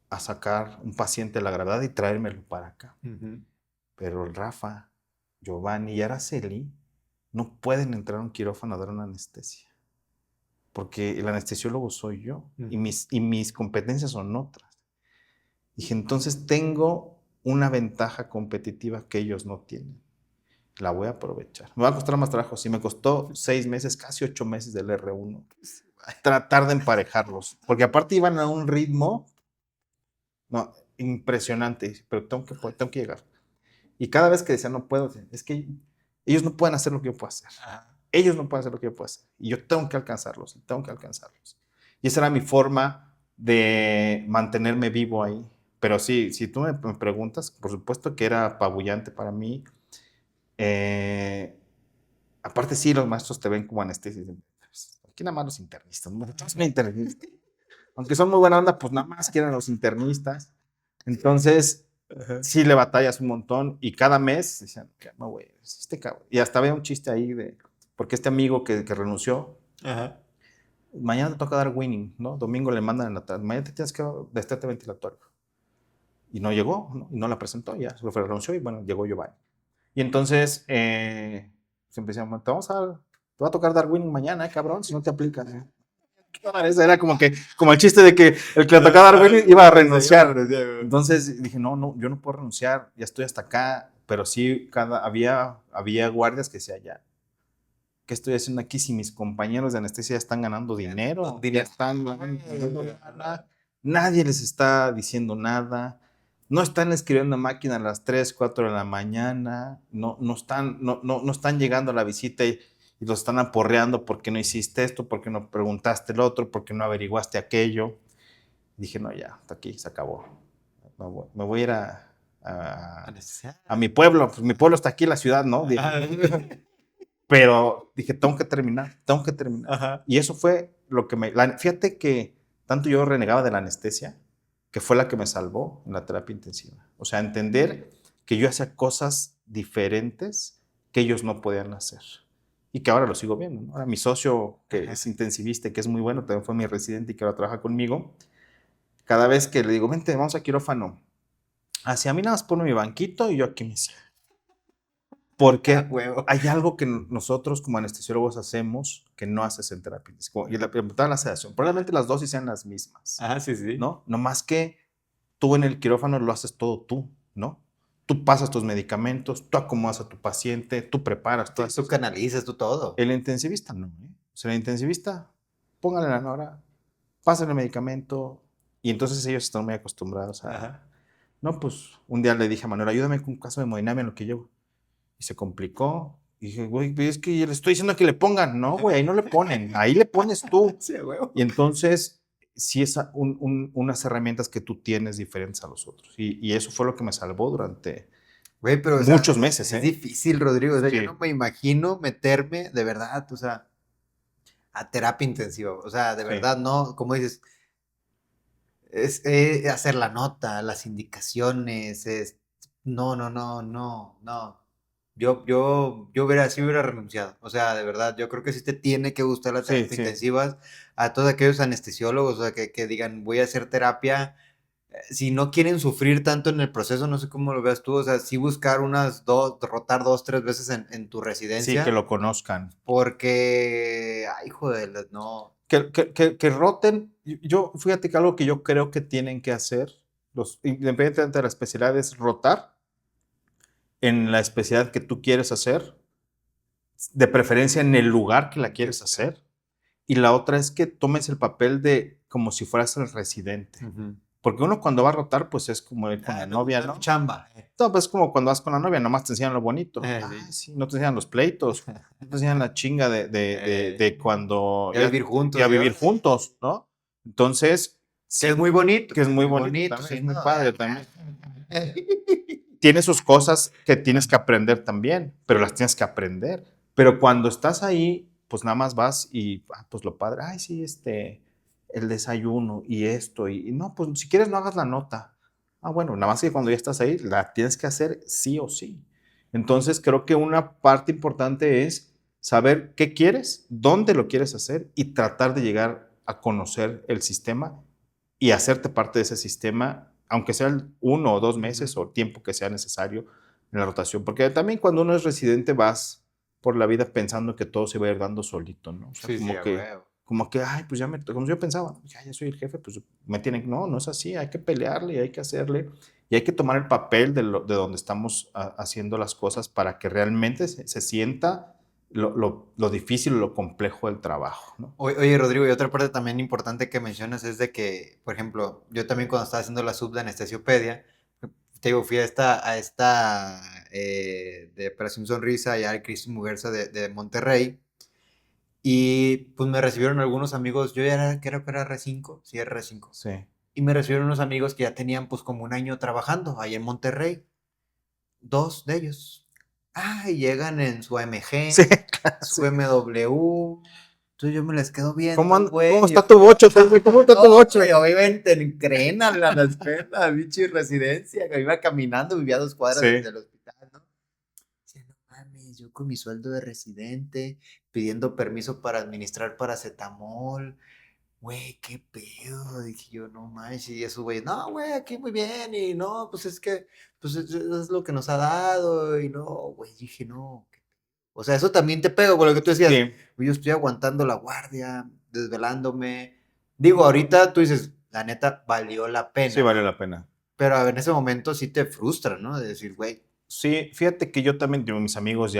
a sacar un paciente de la gravedad y traérmelo para acá. Pero Rafa, Giovanni y Araceli no pueden entrar a un quirófano a dar una anestesia, porque el anestesiólogo soy yo y mis competencias son otras. Dije, entonces tengo una ventaja competitiva que ellos no tienen. La voy a aprovechar. Me va a costar más trabajo. Si me costó 6 meses, casi 8 meses del R1, tratar de emparejarlos. Porque aparte iban a un ritmo impresionante, pero tengo que llegar. Y cada vez que decía, no puedo, es que ellos no pueden hacer lo que yo puedo hacer. Ellos no pueden hacer lo que yo puedo hacer. Y yo tengo que alcanzarlos, Y esa era mi forma de mantenerme vivo ahí. Pero sí, si tú me preguntas, por supuesto que era apabullante para mí. Aparte, sí, los maestros te ven como anestesia. Aquí nada más los internistas. Aunque son muy buena onda, pues nada más quieren los internistas. Entonces, sí le batallas un montón. Y cada mes decían, no, güey, cabrón. Y hasta había un chiste ahí porque este amigo que renunció, mañana te toca dar winning, ¿no? Domingo le mandan en la tarde, mañana te tienes que destete ventilatorio. Y no llegó, ¿no? Y no la presentó, ya se renunció y bueno, llegó Giovanni. Y entonces, se empezamos, te va a tocar dar winning mañana, cabrón, si no te aplicas. Eso era como el chiste de que el que le tocaba dar winning iba a renunciar. Entonces dije, no, yo no puedo renunciar, ya estoy hasta acá, pero sí, había guardias que decían, ya, ¿qué estoy haciendo aquí si mis compañeros de anestesia están ganando dinero? Ya están ganando nada. Nadie les está diciendo nada. No están escribiendo a máquina a las 3, 4 de la mañana. No están llegando a la visita y los están aporreando porque no hiciste esto, porque no preguntaste el otro, porque no averiguaste aquello. Dije, no, ya, hasta aquí, se acabó. Me voy a ir a mi pueblo. Pues mi pueblo está aquí, la ciudad, ¿no? Pero dije, tengo que terminar. Y eso fue lo que fíjate que tanto yo renegaba de la anestesia, que fue la que me salvó en la terapia intensiva. O sea, entender que yo hacía cosas diferentes que ellos no podían hacer. Y que ahora lo sigo viendo, ¿no? Ahora mi socio, que es intensivista, que es muy bueno, también fue mi residente y que ahora trabaja conmigo, cada vez que le digo, vente, vamos a quirófano, hacia mí nada más pone mi banquito y yo aquí me siento. Porque hay algo que nosotros como anestesiólogos hacemos que no haces en terapia intensiva. Y la sedación. Probablemente las dosis sean las mismas. Sí. ¿No? Nomás que tú en el quirófano lo haces todo tú, ¿no? Tú pasas tus medicamentos, tú acomodas a tu paciente, tú preparas todo. Tú canalizas, tú todo. El intensivista no, ¿eh? O sea, el intensivista, póngale la nora, pásale el medicamento. Y entonces ellos están muy acostumbrados a... No, pues un día le dije a Manuel, ayúdame con un caso de hemodinamia en lo que llevo. Y se complicó. Y dije, güey, es que le estoy diciendo que le pongan. No, güey, ahí no le ponen. Ahí le pones tú. Sí, güey. Y entonces, sí es unas herramientas que tú tienes diferentes a los otros. Y eso fue lo que me salvó durante muchos meses. Es difícil, Rodrigo. O sea, Sí. yo no me imagino meterme de verdad, o sea, a terapia intensiva. O sea, de verdad, no, como dices, es hacer la nota, las indicaciones, no. Yo hubiera renunciado. O sea, de verdad, yo creo que sí te tiene que gustar las terapias intensivas a todos aquellos anestesiólogos, o sea, que digan, voy a hacer terapia si no quieren sufrir tanto en el proceso, no sé cómo lo veas tú, o sea, sí buscar rotar 2, 3 veces en tu Sí, que residencia, lo conozcan. porque, ay, joder, no. Que roten. Yo, fíjate que algo que yo creo que tienen que hacer, independientemente de la especialidad, es rotar en la especialidad que tú quieres hacer, de preferencia en el lugar que la quieres hacer. Y la otra es que tomes el papel de como si fueras el residente. Ujú. Porque uno cuando va a rotar, pues es como ir con la novia, ¿no? Chamba. No, pues como cuando vas con la novia, nomás te enseñan lo bonito. Sí. Sí, no te enseñan los pleitos, no te enseñan la chinga de cuando Ya vivir juntos, ya ¿ya? vivir juntos, ¿no? Entonces, Que es sí, muy bonito. que es muy bonito, también, sí, es muy ¿no? padre también. Tiene sus cosas que tienes que aprender también, pero las tienes que aprender. Pero cuando estás ahí, pues nada más vas y, pues lo padre, ay, sí, el desayuno y esto, y no, pues si quieres no hagas la nota. Ah, bueno, nada más que cuando ya estás ahí, la tienes que hacer sí o sí. Entonces creo que una parte importante es saber qué quieres, dónde lo quieres hacer y tratar de llegar a conocer el sistema y hacerte parte de ese sistema, aunque sean 1 o 2 meses o el tiempo que sea necesario en la rotación. Porque también cuando uno es residente vas por la vida pensando que todo se va a ir dando solito, ¿no? O sea, Sí, sí, a huevo. como que, ay, pues como yo pensaba, ya soy el jefe, pues me tienen, no es así, hay que pelearle y hay que hacerle y hay que tomar el papel de donde estamos haciendo las cosas para que realmente se sienta lo difícil, lo complejo del trabajo, ¿no? Oye, Rodrigo, y otra parte también importante que mencionas es de que, por ejemplo, yo también cuando estaba haciendo la sub de anestesiopedia, te digo, fui de Operación Sonrisa, allá al Cristo Muguerza de Monterrey, y pues me recibieron algunos amigos, yo ya era, creo que era R5, sí, era R5, Sí. y me recibieron unos amigos que ya tenían pues como un año trabajando ahí en Monterrey, dos de ellos. Ah, y llegan en su Sí, AMG, claro, su sí. BMW. Entonces yo me les quedo ¿Cómo, viendo, güey. cómo está tu bocho? ¿Cómo está tu No, bocho? güey, obviamente en Crena, a la escuela, bicho residencia, que iba caminando, vivía a 2 cuadras Sí. del hospital, ¿no? Decía, no mames, yo con mi sueldo de residente, pidiendo permiso para administrar paracetamol, güey, qué pedo, dije yo, no manches, y eso, güey, no, güey, aquí muy bien, y no, pues es que, pues es lo que nos ha dado, y no, güey, dije, no, o sea, eso también te pega, por lo que tú decías, Sí, güey, yo estoy aguantando la guardia, desvelándome, digo, ahorita tú dices, la neta, valió la sí pena, vale ¿no? la pena. Pero en ese momento sí te frustra, ¿no? De decir, güey, Sí, fíjate que yo también, digo, mis amigos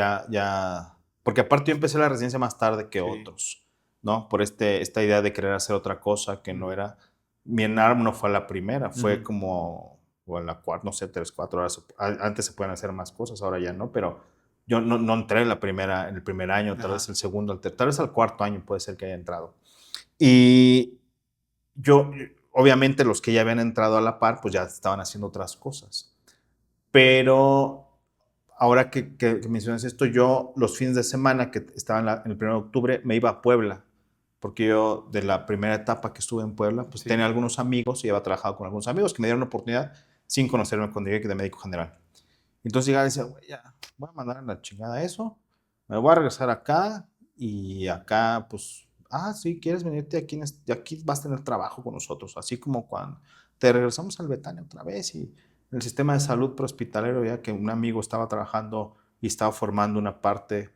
porque aparte yo empecé la residencia más tarde que sí, otros, ¿no? Por esta idea de querer hacer otra cosa que no era, mi ENARM no fue la primera, fue como, o en la cuarta, no sé, 3, 4 horas, antes se pueden hacer más cosas, ahora ya no, pero yo no entré en en el primer año, tal vez ajá, el segundo, tal vez al cuarto año puede ser que haya entrado. Y yo, obviamente los que ya habían entrado a la par, pues ya estaban haciendo otras cosas. Pero ahora que mencionas esto, yo los fines de semana que estaba en el 1 de octubre me iba a Puebla, porque yo de la primera etapa que estuve en Puebla, pues sí, tenía algunos amigos y había trabajado con algunos amigos que me dieron la oportunidad sin conocerme cuando llegué de médico general. Entonces llegaba y decía, güey, ya, voy a mandar a la chingada eso, me voy a regresar acá y acá, pues, sí, quieres venirte aquí, aquí vas a tener trabajo con nosotros, así como cuando te regresamos al Betania otra vez y el sistema de salud prehospitalario, ya que un amigo estaba trabajando y estaba formando una parte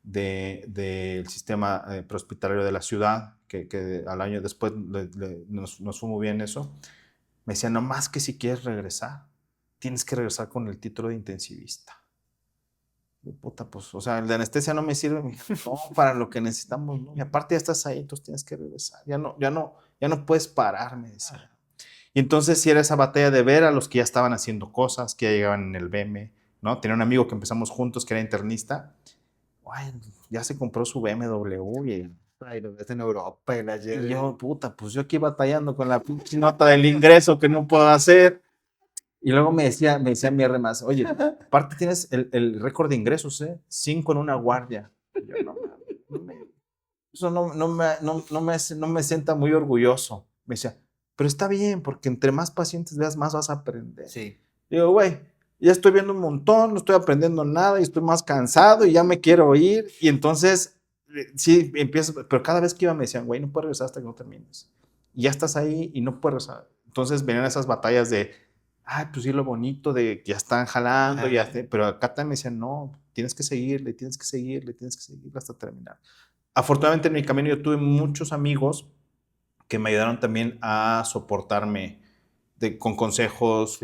del sistema prehospitalario de la ciudad, que al año después nos fue muy bien eso, me decía, no más que si quieres regresar, tienes que regresar con el título de intensivista. Y puta, pues, o sea, el de anestesia no me sirve, no, para lo que necesitamos, ¿no? Y aparte ya estás ahí, entonces tienes que regresar, ya no puedes parar, me decía. Y entonces sí era esa batalla de ver a los que ya estaban haciendo cosas, que ya llegaban en el BM, ¿no? Tenía un amigo que empezamos juntos, que era internista, ay, ya se compró su BMW ay, lo ves en Europa y la y lleve. yo, puta, pues yo aquí batallando con la pinche nota del ingreso que no puedo hacer. Y luego me decía mi R más, oye, aparte tienes el récord de ingresos, ¿eh? 5 en una guardia. Y yo, eso no me sienta muy orgulloso. Me decía, pero está bien, porque entre más pacientes veas, más vas a aprender. Sí, Digo, güey, ya estoy viendo un montón, no estoy aprendiendo nada y estoy más cansado y ya me quiero ir. Y entonces, sí, empiezo, pero cada vez que iba me decían, güey, no puedes regresar hasta que no termines. Y ya estás ahí y no puedes regresar. Entonces venían esas batallas de, ay, pues sí, lo bonito de que ya están jalando, pero acá también me decían, no, tienes que seguirle, tienes que seguirle, tienes que seguirle hasta terminar. Afortunadamente en mi camino yo tuve muchos amigos que me ayudaron también a soportarme con consejos,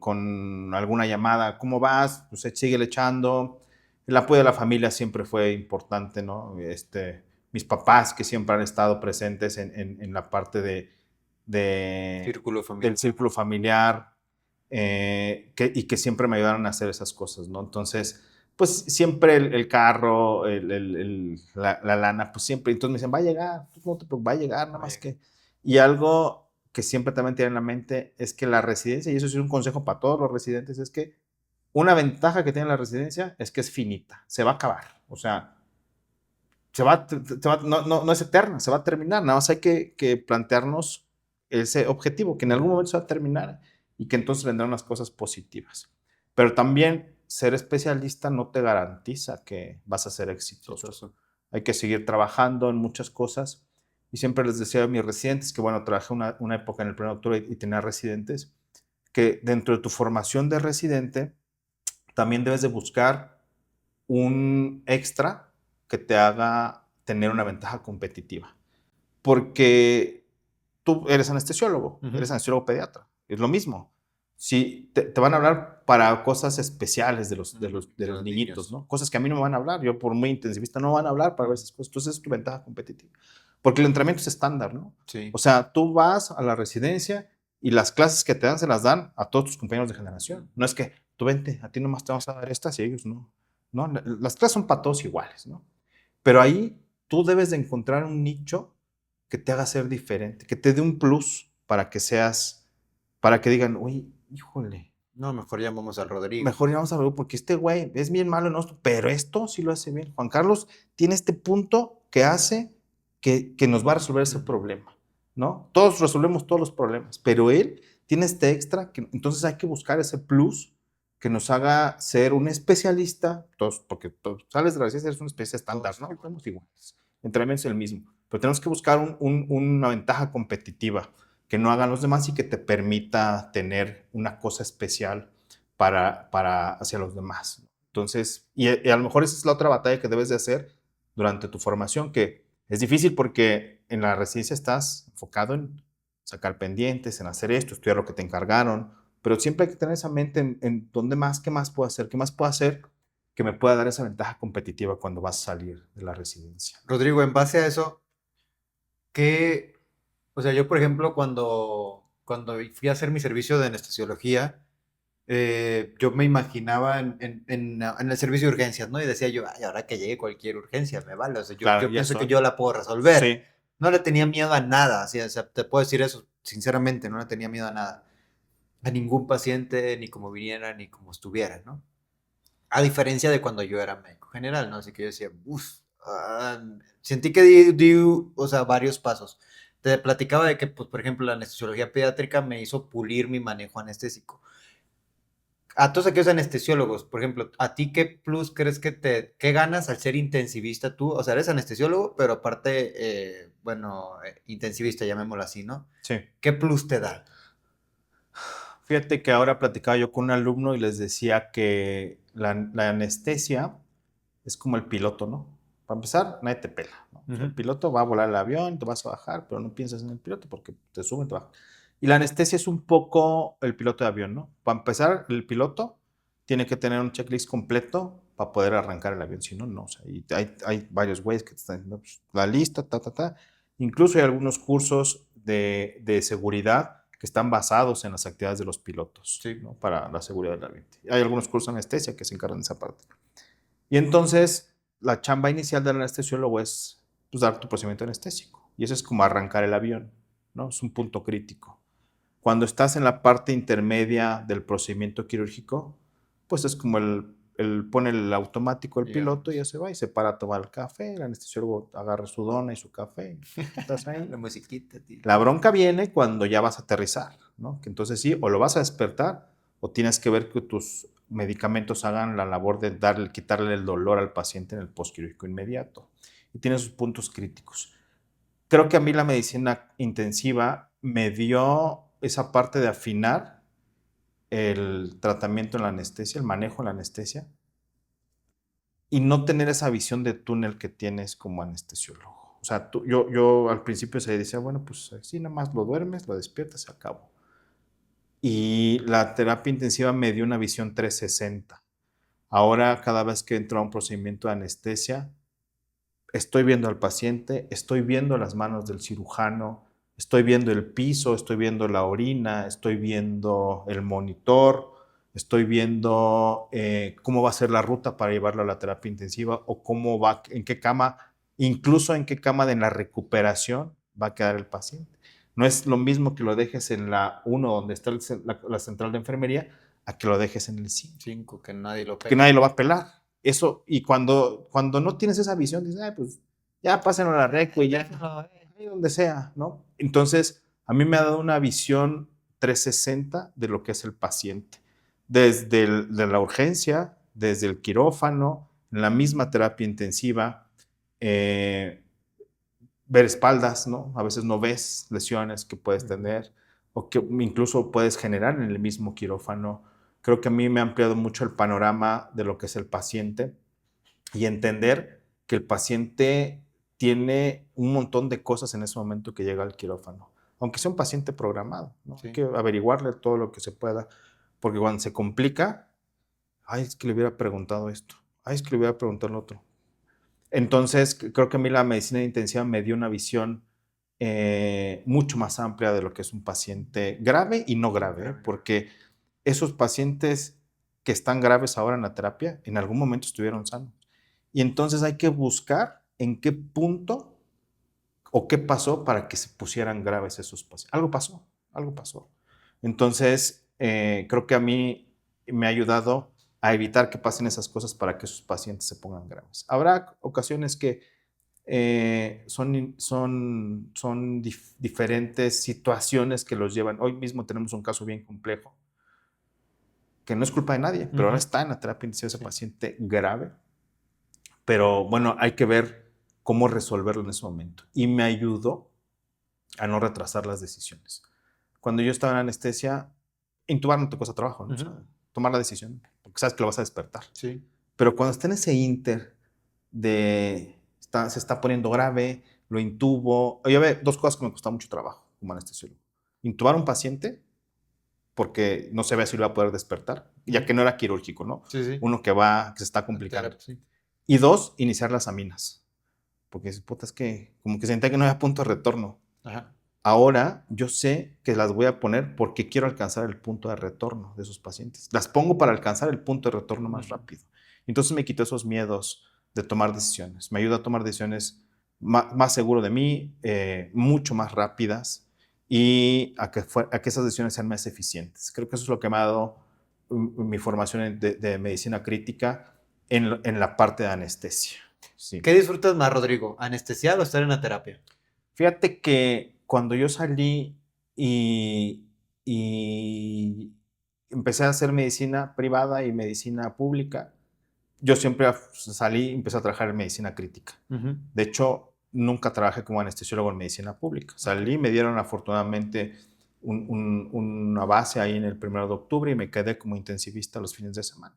con alguna llamada. ¿Cómo vas? Pues sigue echando. El apoyo de la familia siempre fue importante, ¿no? Mis papás que siempre han estado presentes en la parte del círculo familiar y que siempre me ayudaron a hacer esas cosas, ¿no? Entonces, pues siempre el carro, la lana, pues siempre. Entonces me dicen, va a llegar, no te preocupes, va a llegar, nada más que. Y algo que siempre también tienen en la mente es que la residencia, y eso es un consejo para todos los residentes, es que una ventaja que tiene la residencia es que es finita, se va a acabar. O sea, no es eterna, se va a terminar. Nada más hay que plantearnos ese objetivo, que en algún momento se va a terminar y que entonces vendrán unas cosas positivas. Pero también ser especialista no te garantiza que vas a ser exitoso. Hay que seguir trabajando en muchas cosas. Y siempre les decía a mis residentes que, bueno, trabajé una época en el primer doctorado y tenía residentes, que dentro de tu formación de residente también debes de buscar un extra que te haga tener una ventaja competitiva. Porque tú eres anestesiólogo, eres anestesiólogo pediatra, es lo mismo. Si te van a hablar para cosas especiales de los niñitos, ¿no? Cosas que a mí no me van a hablar, yo por muy intensivista no van a hablar para ver esas cosas, entonces es tu ventaja competitiva. Porque el entrenamiento es estándar, ¿no? Sí. O sea, tú vas a la residencia y las clases que te dan se las dan a todos tus compañeros de generación. No es que tú vente, a ti nomás te vamos a dar estas y ellos no. No, las clases son para todos iguales, ¿no? Pero ahí tú debes de encontrar un nicho que te haga ser diferente, que te dé un plus para que digan, uy, híjole. No, mejor llamamos al Rodrigo. Mejor llamamos al Rodrigo porque este güey es bien malo en esto, pero esto sí lo hace bien. Juan Carlos tiene este punto que hace que nos va a resolver ese problema, ¿no? Todos resolvemos todos los problemas, pero él tiene este extra, entonces hay que buscar ese plus que nos haga ser un especialista, porque todos sales de la residencia, eres un especialista estándar, ¿no? Somos iguales, entrenamiento es el mismo, pero tenemos que buscar una ventaja competitiva que no hagan los demás y que te permita tener una cosa especial para hacia los demás. Entonces, y a lo mejor esa es la otra batalla que debes de hacer durante tu formación, que es difícil porque en la residencia estás enfocado en sacar pendientes, en hacer esto, estudiar lo que te encargaron, pero siempre hay que tener esa mente en dónde más, qué más puedo hacer que me pueda dar esa ventaja competitiva cuando vas a salir de la residencia. Rodrigo, en base a eso, o sea, yo por ejemplo, cuando fui a hacer mi servicio de anestesiología, yo me imaginaba en el servicio de urgencias, ¿no? Y decía yo, ay, ahora que llegue cualquier urgencia, me vale. O sea, yo pienso que yo la puedo resolver. Sí. No le tenía miedo a nada, o sea, te puedo decir eso sinceramente, no le tenía miedo a nada. A ningún paciente, ni como viniera, ni como estuviera, ¿no? A diferencia de cuando yo era médico general, ¿no? Así que yo decía, sentí que di, o sea, varios pasos. Te platicaba de que, pues, por ejemplo, la anestesiología pediátrica me hizo pulir mi manejo anestésico. A todos aquellos anestesiólogos, por ejemplo, ¿a ti qué plus crees qué ganas al ser intensivista tú? O sea, eres anestesiólogo, pero aparte, intensivista, llamémoslo así, ¿no? Sí. ¿Qué plus te da? Fíjate que ahora platicaba yo con un alumno y les decía que la anestesia es como el piloto, ¿no? Para empezar, nadie te pela, ¿no? O sea, el piloto va a volar el avión, te vas a bajar, pero no piensas en el piloto porque te suben, te bajan. Y la anestesia es un poco el piloto de avión, ¿no? Para empezar, el piloto tiene que tener un checklist completo para poder arrancar el avión, si no, no. O sea, y hay varios güeyes que te están diciendo pues, la lista, Incluso hay algunos cursos de seguridad que están basados en las actividades de los pilotos, sí, ¿no? Para la seguridad del avión. Hay algunos cursos de anestesia que se encargan de esa parte. Y entonces, la chamba inicial del anestesiólogo es pues, dar tu procedimiento anestésico. Y eso es como arrancar el avión, ¿no? Es un punto crítico. Cuando estás en la parte intermedia del procedimiento quirúrgico, pues es como pone el automático el piloto y ya se va y se para a tomar el café, el anestesiólogo agarra su dona y su café, y estás ahí. La musiquita, tío. La bronca viene cuando ya vas a aterrizar, ¿no? Que entonces sí, o lo vas a despertar o tienes que ver que tus medicamentos hagan la labor de quitarle el dolor al paciente en el postquirúrgico inmediato. Y tiene sus puntos críticos. Creo que a mí la medicina intensiva me dio esa parte de afinar el tratamiento en la anestesia, el manejo en la anestesia, y no tener esa visión de túnel que tienes como anestesiólogo. O sea, yo al principio se decía, bueno, pues así nada más lo duermes, lo despiertas, se acabó. Y la terapia intensiva me dio una visión 360. Ahora, cada vez que entro a un procedimiento de anestesia, estoy viendo al paciente, estoy viendo las manos del cirujano, estoy viendo el piso, estoy viendo la orina, estoy viendo el monitor, estoy viendo cómo va a ser la ruta para llevarlo a la terapia intensiva o cómo va, en qué cama, incluso en qué cama de la recuperación va a quedar el paciente. No es lo mismo que lo dejes en la 1 donde está la central de enfermería a que lo dejes en el 5. 5, que nadie lo Que pega. nadie lo va a pelar. Eso, y cuando no tienes esa visión, dices, pues ya pásenlo a la recu y ya, ahí donde sea, ¿no? Entonces, a mí me ha dado una visión 360 de lo que es el paciente. Desde de la urgencia, desde el quirófano, en la misma terapia intensiva, ver espaldas, ¿no? A veces no ves lesiones que puedes tener o que incluso puedes generar en el mismo quirófano. Creo que a mí me ha ampliado mucho el panorama de lo que es el paciente y entender que el paciente tiene un montón de cosas en ese momento que llega al quirófano, aunque sea un paciente programado, ¿no? Sí. Hay que averiguarle todo lo que se pueda, porque cuando se complica, ay, es que le hubiera preguntado esto, ay, es que le hubiera preguntado lo otro. Entonces, creo que a mí la medicina intensiva me dio una visión mucho más amplia de lo que es un paciente grave y no grave, porque esos pacientes que están graves ahora en la terapia, en algún momento estuvieron sanos. Y entonces hay que buscar en qué punto o qué pasó para que se pusieran graves esos pacientes. Algo pasó, algo pasó. Entonces, creo que a mí me ha ayudado a evitar que pasen esas cosas para que esos pacientes se pongan graves. Habrá ocasiones que son diferentes situaciones que los llevan. Hoy mismo tenemos un caso bien complejo, que no es culpa de nadie, pero ahora está en la terapia intensiva ese paciente grave. Pero bueno, hay que ver cómo resolverlo en ese momento. Y me ayudó a no retrasar las decisiones. Cuando yo estaba en anestesia, intubar no te cuesta trabajo, ¿no? O sea, tomar la decisión, porque sabes que lo vas a despertar. Sí. Pero cuando está en ese inter de se está poniendo grave, lo intubo. Oye, ve, dos cosas que me costaba mucho trabajo como anestesiólogo. Intubar a un paciente, porque no se ve si lo va a poder despertar, ya que no era quirúrgico, ¿no? Sí, sí. Uno que se está complicando. Sí. Y dos, iniciar las aminas. Porque puta, es que como que sentía que no había punto de retorno. Ajá. Ahora yo sé que las voy a poner porque quiero alcanzar el punto de retorno de esos pacientes. Las pongo para alcanzar el punto de retorno más rápido. Entonces me quito esos miedos de tomar decisiones. Me ayuda a tomar decisiones más seguro de mí, mucho más rápidas y a que esas decisiones sean más eficientes. Creo que eso es lo que me ha dado mi formación de medicina crítica en la parte de anestesia. Sí. ¿Qué disfrutas más, Rodrigo? ¿Anestesiar o estar en la terapia? Fíjate que cuando yo salí y empecé a hacer medicina privada y medicina pública, yo siempre salí y empecé a trabajar en medicina crítica. De hecho, nunca trabajé como anestesiólogo en medicina pública. Salí, me dieron afortunadamente una base ahí en el 1 de octubre y me quedé como intensivista los fines de semana.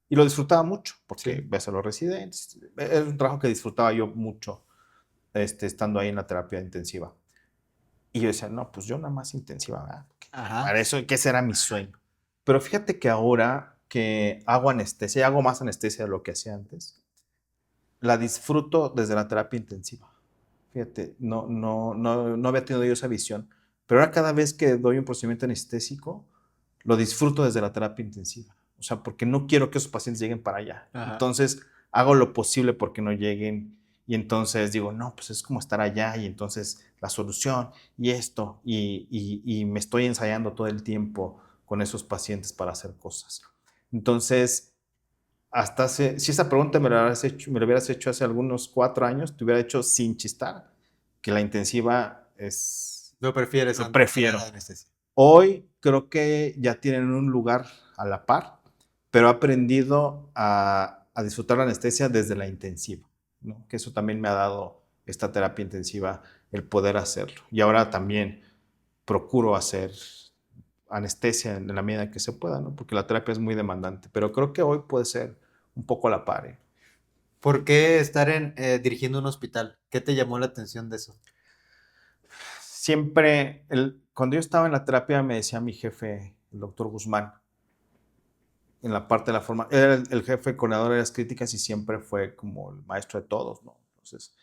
Y lo disfrutaba mucho porque Sí. ves a los residentes. Es un trabajo que disfrutaba yo mucho estando ahí en la terapia intensiva. Y yo decía, no, pues yo nada más intensiva, ¿verdad? Para eso, que ese era mi sueño. Pero fíjate que ahora que hago anestesia, hago más anestesia de lo que hacía antes, la disfruto desde la terapia intensiva. Fíjate, no había tenido yo esa visión. Pero ahora cada vez que doy un procedimiento anestésico, lo disfruto desde la terapia intensiva. O sea, porque no quiero que esos pacientes lleguen para allá. Ajá. Entonces, hago lo posible porque no lleguen. Y entonces digo, no, pues es como estar allá y entonces la solución y esto. Y me estoy ensayando todo el tiempo con esos pacientes para hacer cosas. Entonces, si esa pregunta me la hubieras hecho hace algunos 4 años, te hubiera hecho sin chistar, que la intensiva es... Lo prefieres. Lo prefiero. La anestesia. Hoy creo que ya tienen un lugar a la par, pero he aprendido a disfrutar la anestesia desde la intensiva, ¿no? Que eso también me ha dado esta terapia intensiva, el poder hacerlo. Y ahora también procuro hacer anestesia en la medida que se pueda, ¿no? Porque la terapia es muy demandante, pero creo que hoy puede ser un poco a la par, ¿eh? ¿Por qué estar dirigiendo un hospital? ¿Qué te llamó la atención de eso? Siempre, cuando yo estaba en la terapia me decía mi jefe, el doctor Guzmán, en la parte de la forma, era el jefe coordinador de las críticas y siempre fue como el maestro de todos, ¿no? Entonces,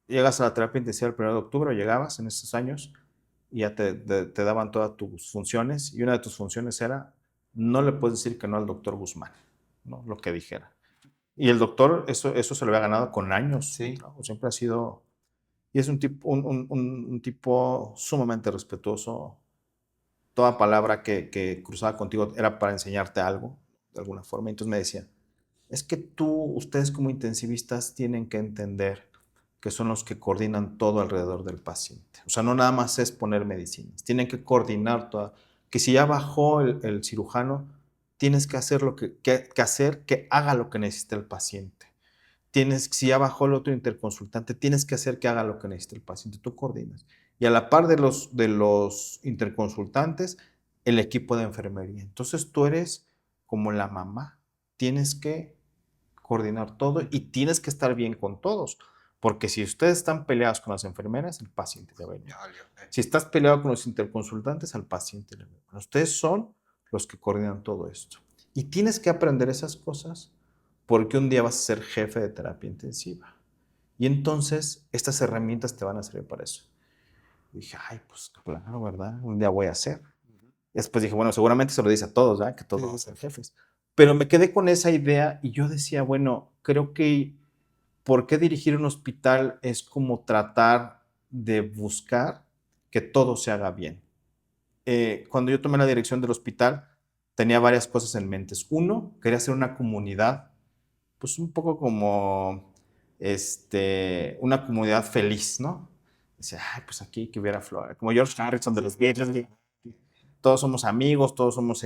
llegas a la terapia intensiva el 1 de octubre, o llegabas en esos años, y ya te daban todas tus funciones, y una de tus funciones era, no le puedes decir que no al doctor Guzmán, ¿no? Lo que dijera. Y el doctor, eso se lo había ganado con años, Sí. ¿no? Siempre ha sido, y es un tipo, un tipo sumamente respetuoso. Toda palabra que cruzaba contigo era para enseñarte algo, de alguna forma. Entonces me decía, es que ustedes como intensivistas tienen que entender que son los que coordinan todo alrededor del paciente. O sea, no nada más es poner medicinas, tienen que coordinar toda, que si ya bajó el cirujano, tienes que hacer que haga lo que necesita el paciente. Si ya bajó el otro interconsultante, tienes que hacer que haga lo que necesita el paciente, tú coordinas. Y a la par de los interconsultantes, el equipo de enfermería. Entonces tú eres como la mamá, tienes que coordinar todo y tienes que estar bien con todos. Porque si ustedes están peleados con las enfermeras, el paciente le va a ir. Si estás peleado con los interconsultantes, al paciente le va a ir. Ustedes son los que coordinan todo esto. Y tienes que aprender esas cosas porque un día vas a ser jefe de terapia intensiva. Y entonces estas herramientas te van a servir para eso. Y dije, ay, pues claro, ¿verdad? Un día voy a ser. Y después dije, bueno, seguramente se lo dice a todos, ¿verdad? Que todos vamos a ser jefes. Pero me quedé con esa idea y yo decía, bueno, creo que ¿por qué dirigir un hospital es como tratar de buscar que todo se haga bien? Cuando yo tomé la dirección del hospital, tenía varias cosas en mente. Uno, quería hacer una comunidad, pues un poco como una comunidad feliz, ¿no? Decía, ay, pues aquí que hubiera flores, como George Harrison de los Beatles, todos somos amigos, todos somos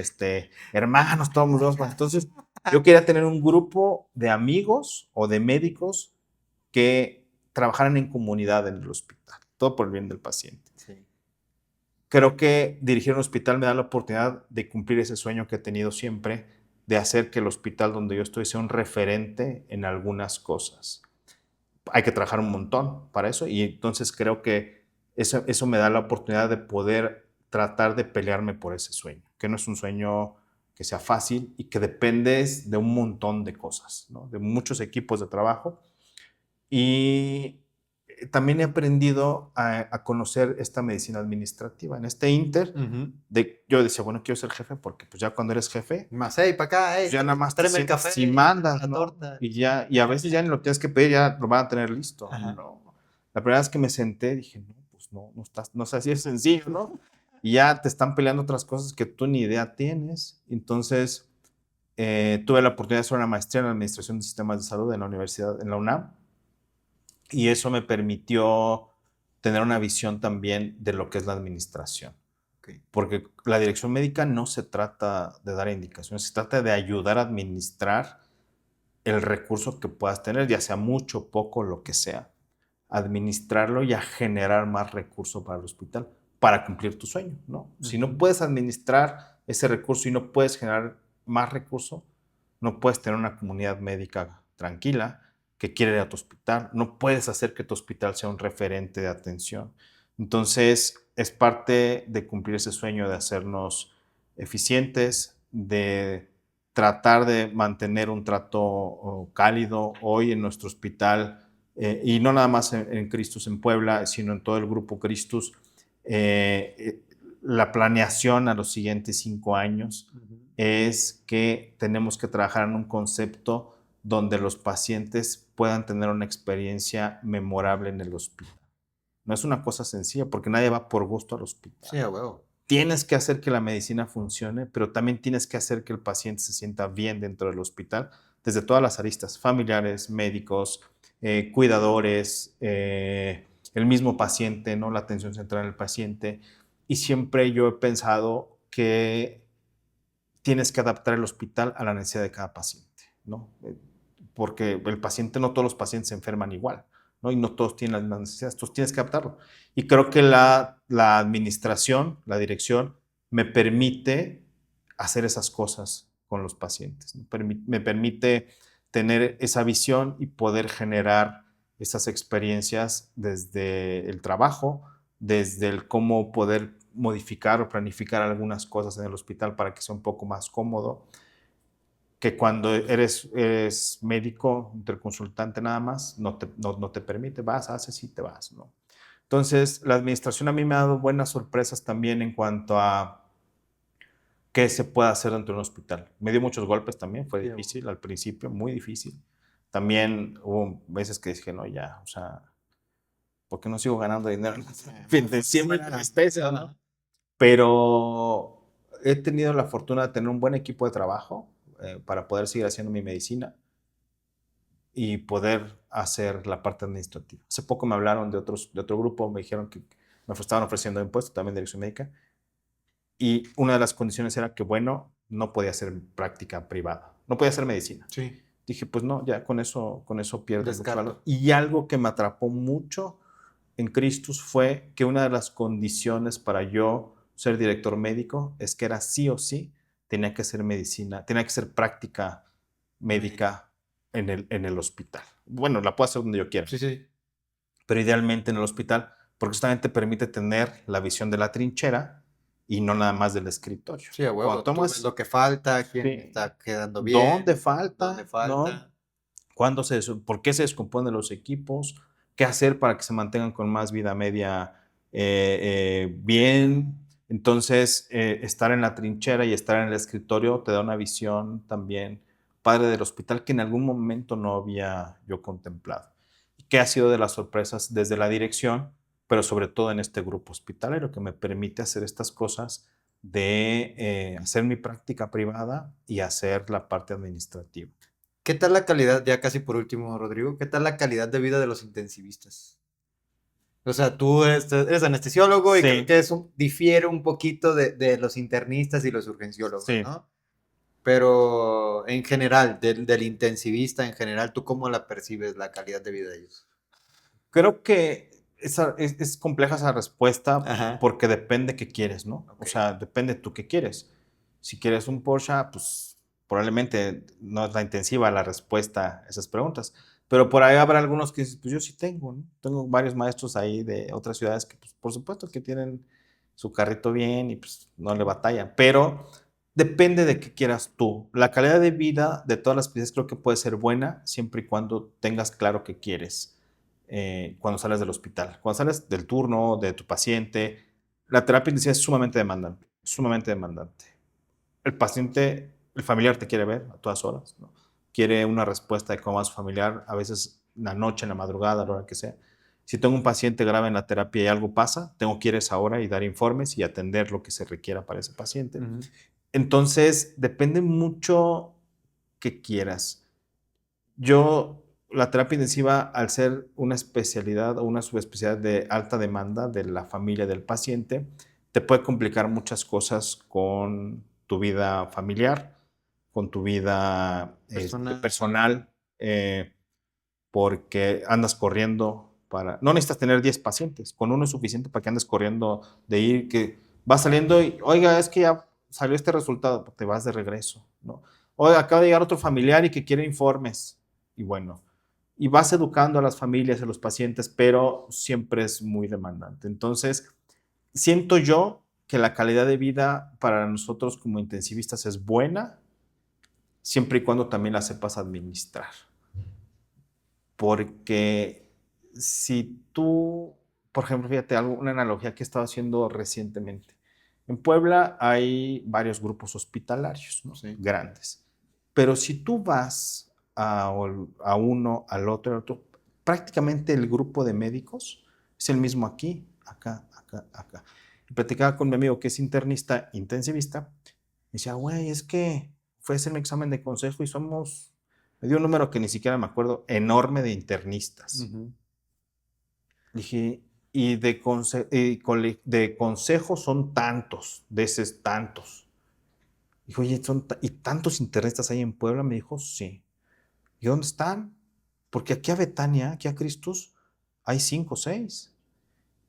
hermanos, todos somos. Entonces, yo quería tener un grupo de amigos o de médicos que trabajaran en comunidad en el hospital, todo por el bien del paciente. Sí. Creo que dirigir un hospital me da la oportunidad de cumplir ese sueño que he tenido siempre, de hacer que el hospital donde yo estoy sea un referente en algunas cosas. Hay que trabajar un montón para eso y entonces creo que eso me da la oportunidad de poder tratar de pelearme por ese sueño, que no es un sueño que sea fácil y que dependes de un montón de cosas, ¿no? De muchos equipos de trabajo. Y también he aprendido a conocer esta medicina administrativa. En este inter, yo decía, bueno, quiero ser jefe porque pues ya cuando eres jefe, Más, hey, para acá, hey, pues ya nada más tráeme el café, si mandas, la ¿no? torta. Y a veces ya ni lo tienes que pedir, ya lo van a tener listo. No. La primera vez que me senté dije, no, pues no es así de sencillo, ¿no? Y ya te están peleando otras cosas que tú ni idea tienes. Entonces, tuve la oportunidad de hacer una maestría en Administración de Sistemas de Salud en la universidad, en la UNAM. Y eso me permitió tener una visión también de lo que es la administración. Porque la dirección médica no se trata de dar indicaciones, se trata de ayudar a administrar el recurso que puedas tener, ya sea mucho, poco, lo que sea. Administrarlo y a generar más recurso para el hospital para cumplir tu sueño, ¿no? Si no puedes administrar ese recurso y no puedes generar más recurso, no puedes tener una comunidad médica tranquila que quiere ir a tu hospital, no puedes hacer que tu hospital sea un referente de atención. Entonces, es parte de cumplir ese sueño de hacernos eficientes, de tratar de mantener un trato cálido. Hoy en nuestro hospital, y no nada más en Cristus en Puebla, sino en todo el grupo Cristus, la planeación a los siguientes 5 años es que tenemos que trabajar en un concepto donde los pacientes puedan tener una experiencia memorable en el hospital. No es una cosa sencilla porque nadie va por gusto al hospital. Sí, a huevo. Tienes que hacer que la medicina funcione, pero también tienes que hacer que el paciente se sienta bien dentro del hospital, desde todas las aristas, familiares, médicos, cuidadores, el mismo paciente, ¿no? La atención central del paciente. Y siempre yo he pensado que tienes que adaptar el hospital a la necesidad de cada paciente, ¿no? Porque el paciente, no todos los pacientes se enferman igual, ¿no? Y no todos tienen las mismas necesidades, entonces tienes que adaptarlo. Y creo que la administración, la dirección, me permite hacer esas cosas con los pacientes. Me permite tener esa visión y poder generar esas experiencias desde el trabajo, desde el cómo poder modificar o planificar algunas cosas en el hospital para que sea un poco más cómodo, que cuando eres médico, interconsultante nada más, no te permite, vas, haces y te vas, ¿no? Entonces, la administración a mí me ha dado buenas sorpresas también en cuanto a qué se puede hacer dentro de un hospital. Me dio muchos golpes también, fue difícil al principio, muy difícil. También hubo veces que dije, no, ya, o sea, ¿por qué no sigo ganando dinero? En fin, siempre la especie, ¿no? Pero he tenido la fortuna de tener un buen equipo de trabajo para poder seguir haciendo mi medicina y poder hacer la parte administrativa. Hace poco me hablaron de otro grupo, me dijeron que me estaban ofreciendo impuestos, también de dirección médica, y una de las condiciones era que, bueno, no podía hacer práctica privada, no podía hacer medicina. Sí. Dije, pues no, ya con eso pierdo mucho Descarto. valor. Y algo que me atrapó mucho en Christus fue que una de las condiciones para yo ser director médico es que era sí o sí, tenía que hacer medicina, tenía que hacer práctica médica en el hospital. Bueno, la puedo hacer donde yo quiera. Sí, sí. Pero idealmente en el hospital, porque justamente permite tener la visión de la trinchera y no nada más del escritorio. Sí, a huevo. Cuando Tú ves tomas, lo que falta, quién sí, está quedando bien, ¿dónde falta? dónde falta. ¿No? ¿Por qué se descomponen los equipos? ¿Qué hacer para que se mantengan con más vida media bien? Entonces, estar en la trinchera y estar en el escritorio te da una visión también padre del hospital que en algún momento no había yo contemplado. Que ha sido de las sorpresas desde la dirección, pero sobre todo en este grupo hospitalario que me permite hacer estas cosas de hacer mi práctica privada y hacer la parte administrativa. ¿Qué tal la calidad, ya casi por último, Rodrigo, qué tal la calidad de vida de los intensivistas? O sea, tú eres anestesiólogo y Sí. creo que eso difiere un poquito de los internistas y los urgenciólogos, Sí. ¿no? Pero en general, del intensivista en general, ¿tú cómo la percibes, la calidad de vida de ellos? Creo que es compleja esa respuesta Ajá. porque depende qué quieres, ¿no? Ok. O sea, depende tú qué quieres. Si quieres un Porsche, pues probablemente no es la intensiva la respuesta a esas preguntas. Pero por ahí habrá algunos que dicen, pues yo sí tengo, ¿no? Tengo varios maestros ahí de otras ciudades que, pues, por supuesto que tienen su carrito bien y pues no le batallan. Pero depende de qué quieras tú. La calidad de vida de todas las piezas creo que puede ser buena siempre y cuando tengas claro qué quieres cuando sales del hospital. Cuando sales del turno, de tu paciente, la terapia intensiva es sumamente demandante, sumamente demandante. El paciente, el familiar te quiere ver a todas horas, ¿no? Quiere una respuesta de cómo va su familiar, a veces en la noche, en la madrugada, a la hora que sea. Si tengo un paciente grave en la terapia y algo pasa, tengo que ir a esa hora y dar informes y atender lo que se requiera para ese paciente. Ujú. Entonces, depende mucho que quieras. Yo, la terapia intensiva, al ser una especialidad o una subespecialidad de alta demanda de la familia del paciente, te puede complicar muchas cosas con tu vida familiar, con tu vida personal, porque andas corriendo para... No necesitas tener 10 pacientes, con uno es suficiente para que andes corriendo de ir, que vas saliendo y, oiga, es que ya salió este resultado, te vas de regreso, ¿no? Oiga, acaba de llegar otro familiar y que quiere informes. Y bueno, y vas educando a las familias, a los pacientes, pero siempre es muy demandante. Entonces, siento yo que la calidad de vida para nosotros como intensivistas es buena, siempre y cuando también la sepas administrar. Porque si tú, por ejemplo, fíjate, una analogía que he estado haciendo recientemente. En Puebla hay varios grupos hospitalarios, ¿no? Sí. Grandes. Pero si tú vas a uno, al otro, prácticamente el grupo de médicos es el mismo aquí, acá, acá, acá. Y platicaba con mi amigo que es internista, intensivista, y decía, güey, es que fue a hacer mi examen de consejo y me dio un número que ni siquiera me acuerdo, enorme de internistas. Ujú. Dije, y de consejos son tantos, de esos tantos. Dijo, oye, ¿y tantos internistas hay en Puebla? Me dijo, sí. ¿Y dónde están? Porque aquí a Betania, aquí a Cristus, hay 5 o 6.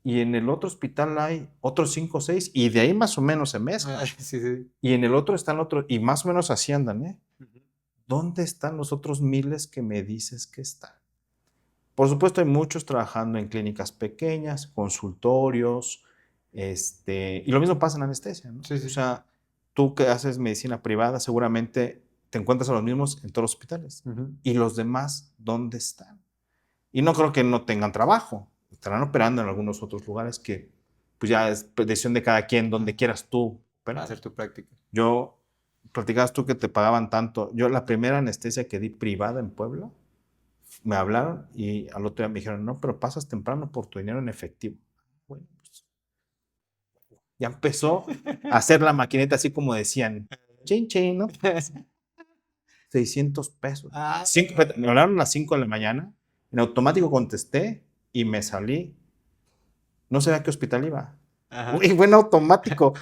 y en el otro hospital hay otros 5 o 6, y de ahí más o menos se mezclan. Sí, sí. Y en el otro están otros, y más o menos así andan, ¿eh? Ujú. ¿Dónde están los otros miles que me dices que están? Por supuesto, hay muchos trabajando en clínicas pequeñas, consultorios, y lo mismo pasa en anestesia, ¿no? Sí, sí. O sea, tú que haces medicina privada, seguramente te encuentras a los mismos en todos los hospitales. Ujú. ¿Y los demás dónde están? Y no creo que no tengan trabajo. Estarán operando en algunos otros lugares que, pues ya es decisión de cada quien, donde quieras tú Para operar. hacer tu práctica. Yo, platicabas tú que te pagaban tanto. Yo, la primera anestesia que di privada en Puebla, me hablaron y al otro día me dijeron, no, pero pasas temprano por tu dinero en efectivo. Bueno, pues ya empezó a hacer la maquinita así como decían, chin, chin, ¿no? 600 pesos. Ah. Me hablaron a las 5 de la mañana, en automático contesté y me salí. No sé a qué hospital iba. Ajá. Y fue en automático.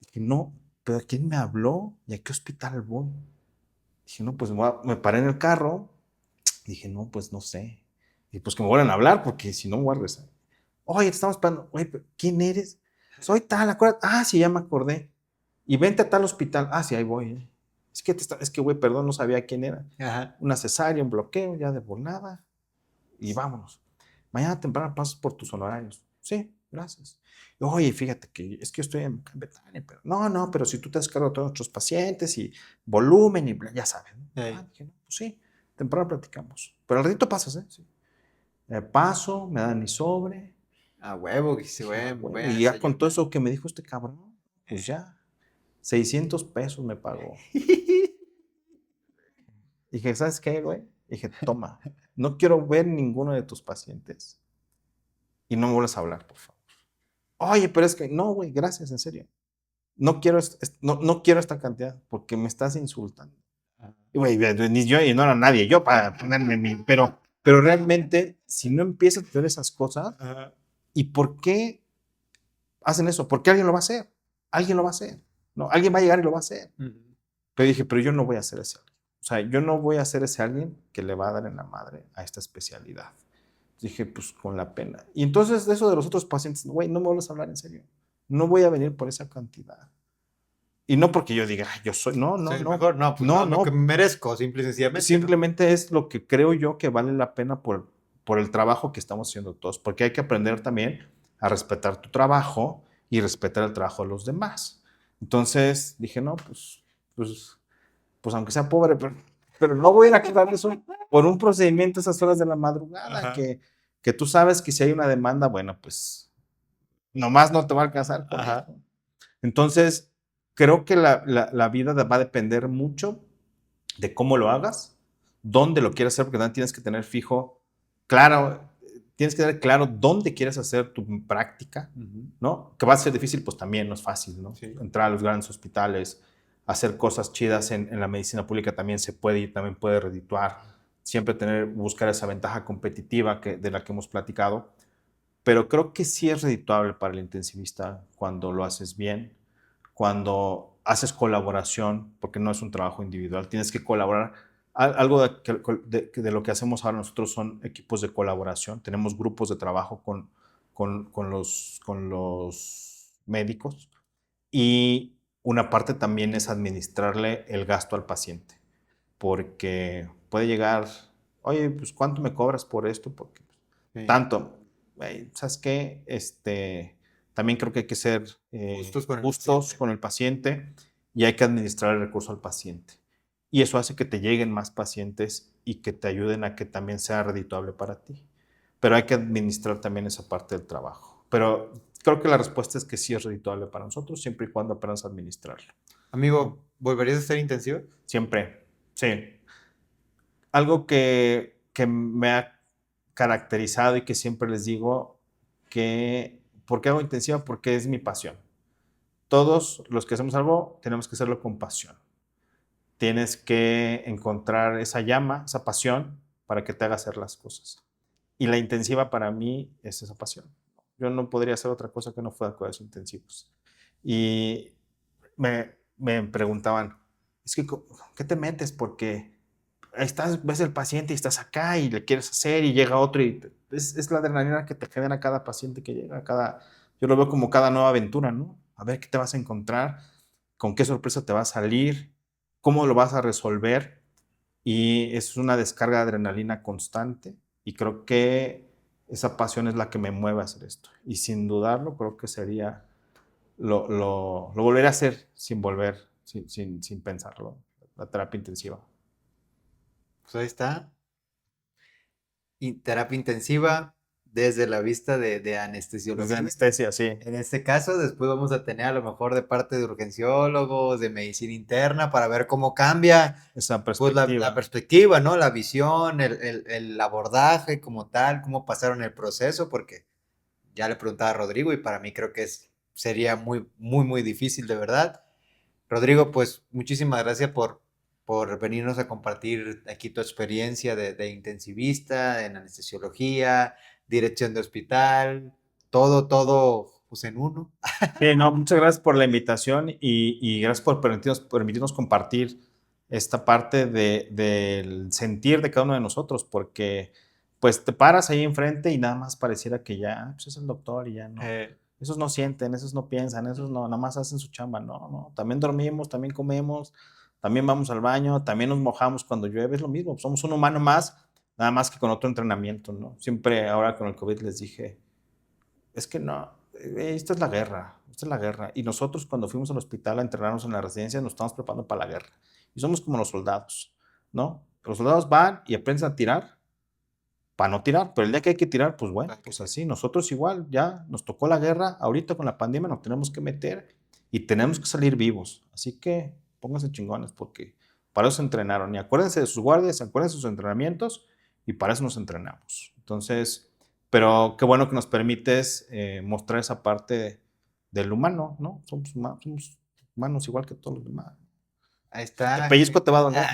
Dije, no, pero ¿quién me habló? ¿Y a qué hospital voy? Dije, no, pues me paré en el carro. Dije, no, pues no sé. Y pues que me vuelvan a hablar, porque si no me voy a regresar. Oye, te estamos esperando. Oye, pero ¿quién eres? Soy tal, acuérdate. Ah, sí, ya me acordé. Y vente a tal hospital. Ah, sí, ahí voy. Es que, güey, perdón, no sabía quién era. Ajá. Una cesárea, un bloqueo, ya de volada. Y vámonos. Mañana temprano pasas por tus honorarios. Sí, gracias. Oye, fíjate que es que yo estoy en Betania, pero no, pero si tú te has cargado de todos nuestros pacientes y volumen y ya sabes. ¿No? Dije, no, pues sí, temprano platicamos. Pero al ratito pasas, ¿eh? Sí. Paso, me dan mi sobre. A huevo, que se Y ya con todo eso que me dijo este cabrón, pues ya, 600 pesos me pagó. Dije, ¿sabes qué, güey? Dije, toma, no quiero ver ninguno de tus pacientes y no me vuelvas a hablar, por favor. Oye, pero es que, no, güey, gracias, en serio. No quiero esta cantidad porque me estás insultando. Y, güey, ni yo y no era nadie, yo para ponerme mi. Pero realmente, si no empiezas a hacer esas cosas, Ajá. ¿y por qué hacen eso? Porque alguien lo va a hacer. Alguien lo va a hacer. No, alguien va a llegar y lo va a hacer. Ujú. Pero dije, pero yo no voy a ser ese alguien. O sea, yo no voy a ser ese alguien que le va a dar en la madre a esta especialidad. Dije, pues con la pena. Y entonces, de eso de los otros pacientes, güey, no me vuelvas a hablar en serio. No voy a venir por esa cantidad. Y no porque yo diga, "Ay, yo soy". No, no, Soy el no. mejor. No, pues No, lo que no. merezco, simple y sencillamente. Simplemente es lo que creo yo que vale la pena por el trabajo que estamos haciendo todos. Porque hay que aprender también a respetar tu trabajo y respetar el trabajo de los demás. Entonces dije, no, pues aunque sea pobre, pero no voy a ir a quedar eso por un procedimiento a esas horas de la madrugada, que tú sabes que si hay una demanda, bueno, pues nomás no te va a alcanzar con Ajá. esto. Entonces, creo que la vida va a depender mucho de cómo lo hagas, dónde lo quieras hacer, porque también tienes que tener fijo, claro, tienes que tener claro dónde quieres hacer tu práctica, Ujú. ¿no? Que va a ser difícil, pues también no es fácil, ¿no? Sí. Entrar a los grandes hospitales, hacer cosas chidas en la medicina pública también se puede y también puede redituar. Siempre buscar esa ventaja competitiva de la que hemos platicado. Pero creo que sí es redituable para el intensivista cuando lo haces bien, cuando haces colaboración, porque no es un trabajo individual, tienes que colaborar. Algo de lo que hacemos ahora nosotros son equipos de colaboración, tenemos grupos de trabajo con los médicos y una parte también es administrarle el gasto al paciente, porque puede llegar, oye, pues ¿cuánto me cobras por esto? Porque Sí. tanto, ¿sabes qué? También creo que hay que ser Justos con el paciente y hay que administrar el recurso al paciente. Y eso hace que te lleguen más pacientes y que te ayuden a que también sea redituable para ti. Pero hay que administrar también esa parte del trabajo. Pero creo que la respuesta es que sí es redituable para nosotros, siempre y cuando aprendas a administrarlo. Amigo, ¿volverías a ser intensivo? Siempre, sí. Algo que me ha caracterizado y que siempre les digo que, ¿por qué hago intensiva? Porque es mi pasión. Todos los que hacemos algo tenemos que hacerlo con pasión. Tienes que encontrar esa llama, esa pasión para que te haga hacer las cosas. Y la intensiva para mí es esa pasión. Yo no podría hacer otra cosa que no fuera cuidados intensivos. Y me preguntaban, es que, ¿qué te metes? Porque ahí estás, ves el paciente y estás acá y le quieres hacer y llega otro y es la adrenalina que te genera cada paciente que llega, yo lo veo como cada nueva aventura, ¿no? A ver qué te vas a encontrar, con qué sorpresa te va a salir, cómo lo vas a resolver y es una descarga de adrenalina constante y creo que esa pasión es la que me mueve a hacer esto y sin dudarlo creo que sería, lo volveré a hacer sin pensarlo, la terapia intensiva. Pues ahí está. Terapia intensiva desde la vista de Desde anestesiología. anestesia, sí. En este caso, después vamos a tener a lo mejor de parte de urgenciólogos, de medicina interna, para ver cómo cambia Esa pues la perspectiva. perspectiva, ¿no? La visión, el abordaje como tal, cómo pasaron el proceso, porque ya le preguntaba a Rodrigo y para mí creo que sería muy, muy, muy difícil de verdad. Rodrigo, pues muchísimas gracias por venirnos a compartir aquí tu experiencia de intensivista, en anestesiología, dirección de hospital, todo pues en uno. Sí, no, muchas gracias por la invitación y gracias por permitirnos compartir esta parte del sentir de cada uno de nosotros, porque pues te paras ahí enfrente y nada más pareciera que ya, pues es el doctor y ya no. Esos no sienten, esos no piensan, esos no, nada más hacen su chamba, no. También dormimos, también comemos, también vamos al baño, también nos mojamos cuando llueve, es lo mismo, somos un humano más, nada más que con otro entrenamiento, ¿no? Siempre ahora con el COVID les dije, es que no, esta es la guerra, esta es la guerra. Y nosotros cuando fuimos al hospital a entrenarnos en la residencia nos estamos preparando para la guerra. Y somos como los soldados, ¿no? Los soldados van y aprenden a tirar para no tirar, pero el día que hay que tirar, pues bueno, pues así, nosotros igual, ya nos tocó la guerra, ahorita con la pandemia nos tenemos que meter y tenemos que salir vivos. Así que pónganse chingones porque para eso se entrenaron. Y acuérdense de sus guardias, acuérdense de sus entrenamientos y para eso nos entrenamos. Entonces, pero qué bueno que nos permites mostrar esa parte del humano, ¿no? Somos humanos igual que todos los demás. Ahí El está. pellizco te va a doler.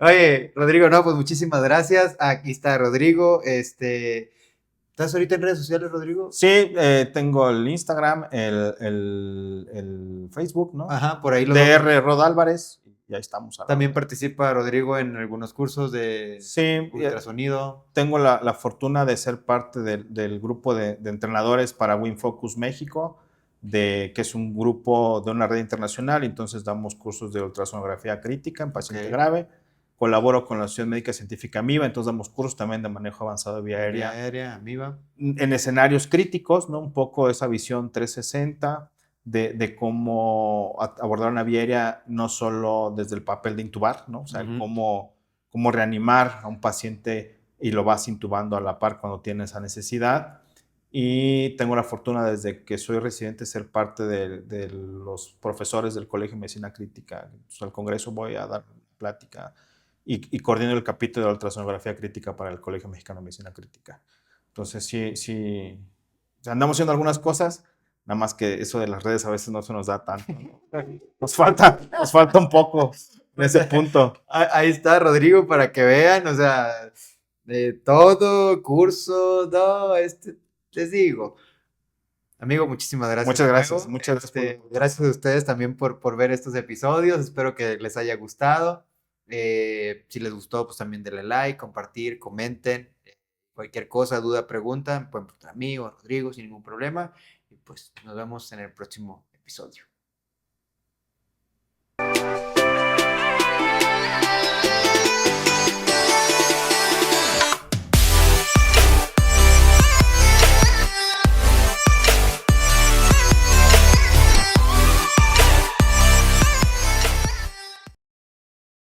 Oye, Rodrigo, no, pues muchísimas gracias. Aquí está Rodrigo. ¿Estás ahorita en redes sociales, Rodrigo? Sí, tengo el Instagram, el Facebook, ¿no? Ajá, por ahí lo DR Rod Álvarez, y ahí estamos. También participa Rodrigo en algunos cursos de Sí, ultrasonido. tengo la fortuna de ser parte del grupo de entrenadores para WinFocus México, que es un grupo de una red internacional, entonces damos cursos de ultrasonografía crítica en paciente grave. Colaboro con la Asociación Médica Científica MIVA, entonces damos cursos también de manejo avanzado de vía aérea. Vía aérea, MIVA. En escenarios críticos, ¿no? Un poco esa visión 360 de cómo abordar una vía aérea, no solo desde el papel de intubar, ¿no? O sea, cómo reanimar a un paciente y lo vas intubando a la par cuando tiene esa necesidad. Y tengo la fortuna desde que soy residente ser parte de los profesores del Colegio de Medicina Crítica. Entonces, al Congreso voy a dar plática y coordino el capítulo de ultrasonografía crítica para el Colegio Mexicano de Medicina Crítica. Entonces, sí, andamos haciendo algunas cosas, nada más que eso de las redes a veces no se nos da tanto, ¿no? Nos falta un poco en ese punto. Ahí está Rodrigo para que vean, o sea, de todo, curso, no, les digo. Amigo, muchísimas gracias. Muchas gracias, muchas gracias. Gracias a ustedes también por ver estos episodios, espero que les haya gustado. Si les gustó, pues también denle like, compartir, comenten. Cualquier cosa, duda, pregunta, pueden preguntar a mí o a Rodrigo sin ningún problema. Y pues nos vemos en el próximo episodio.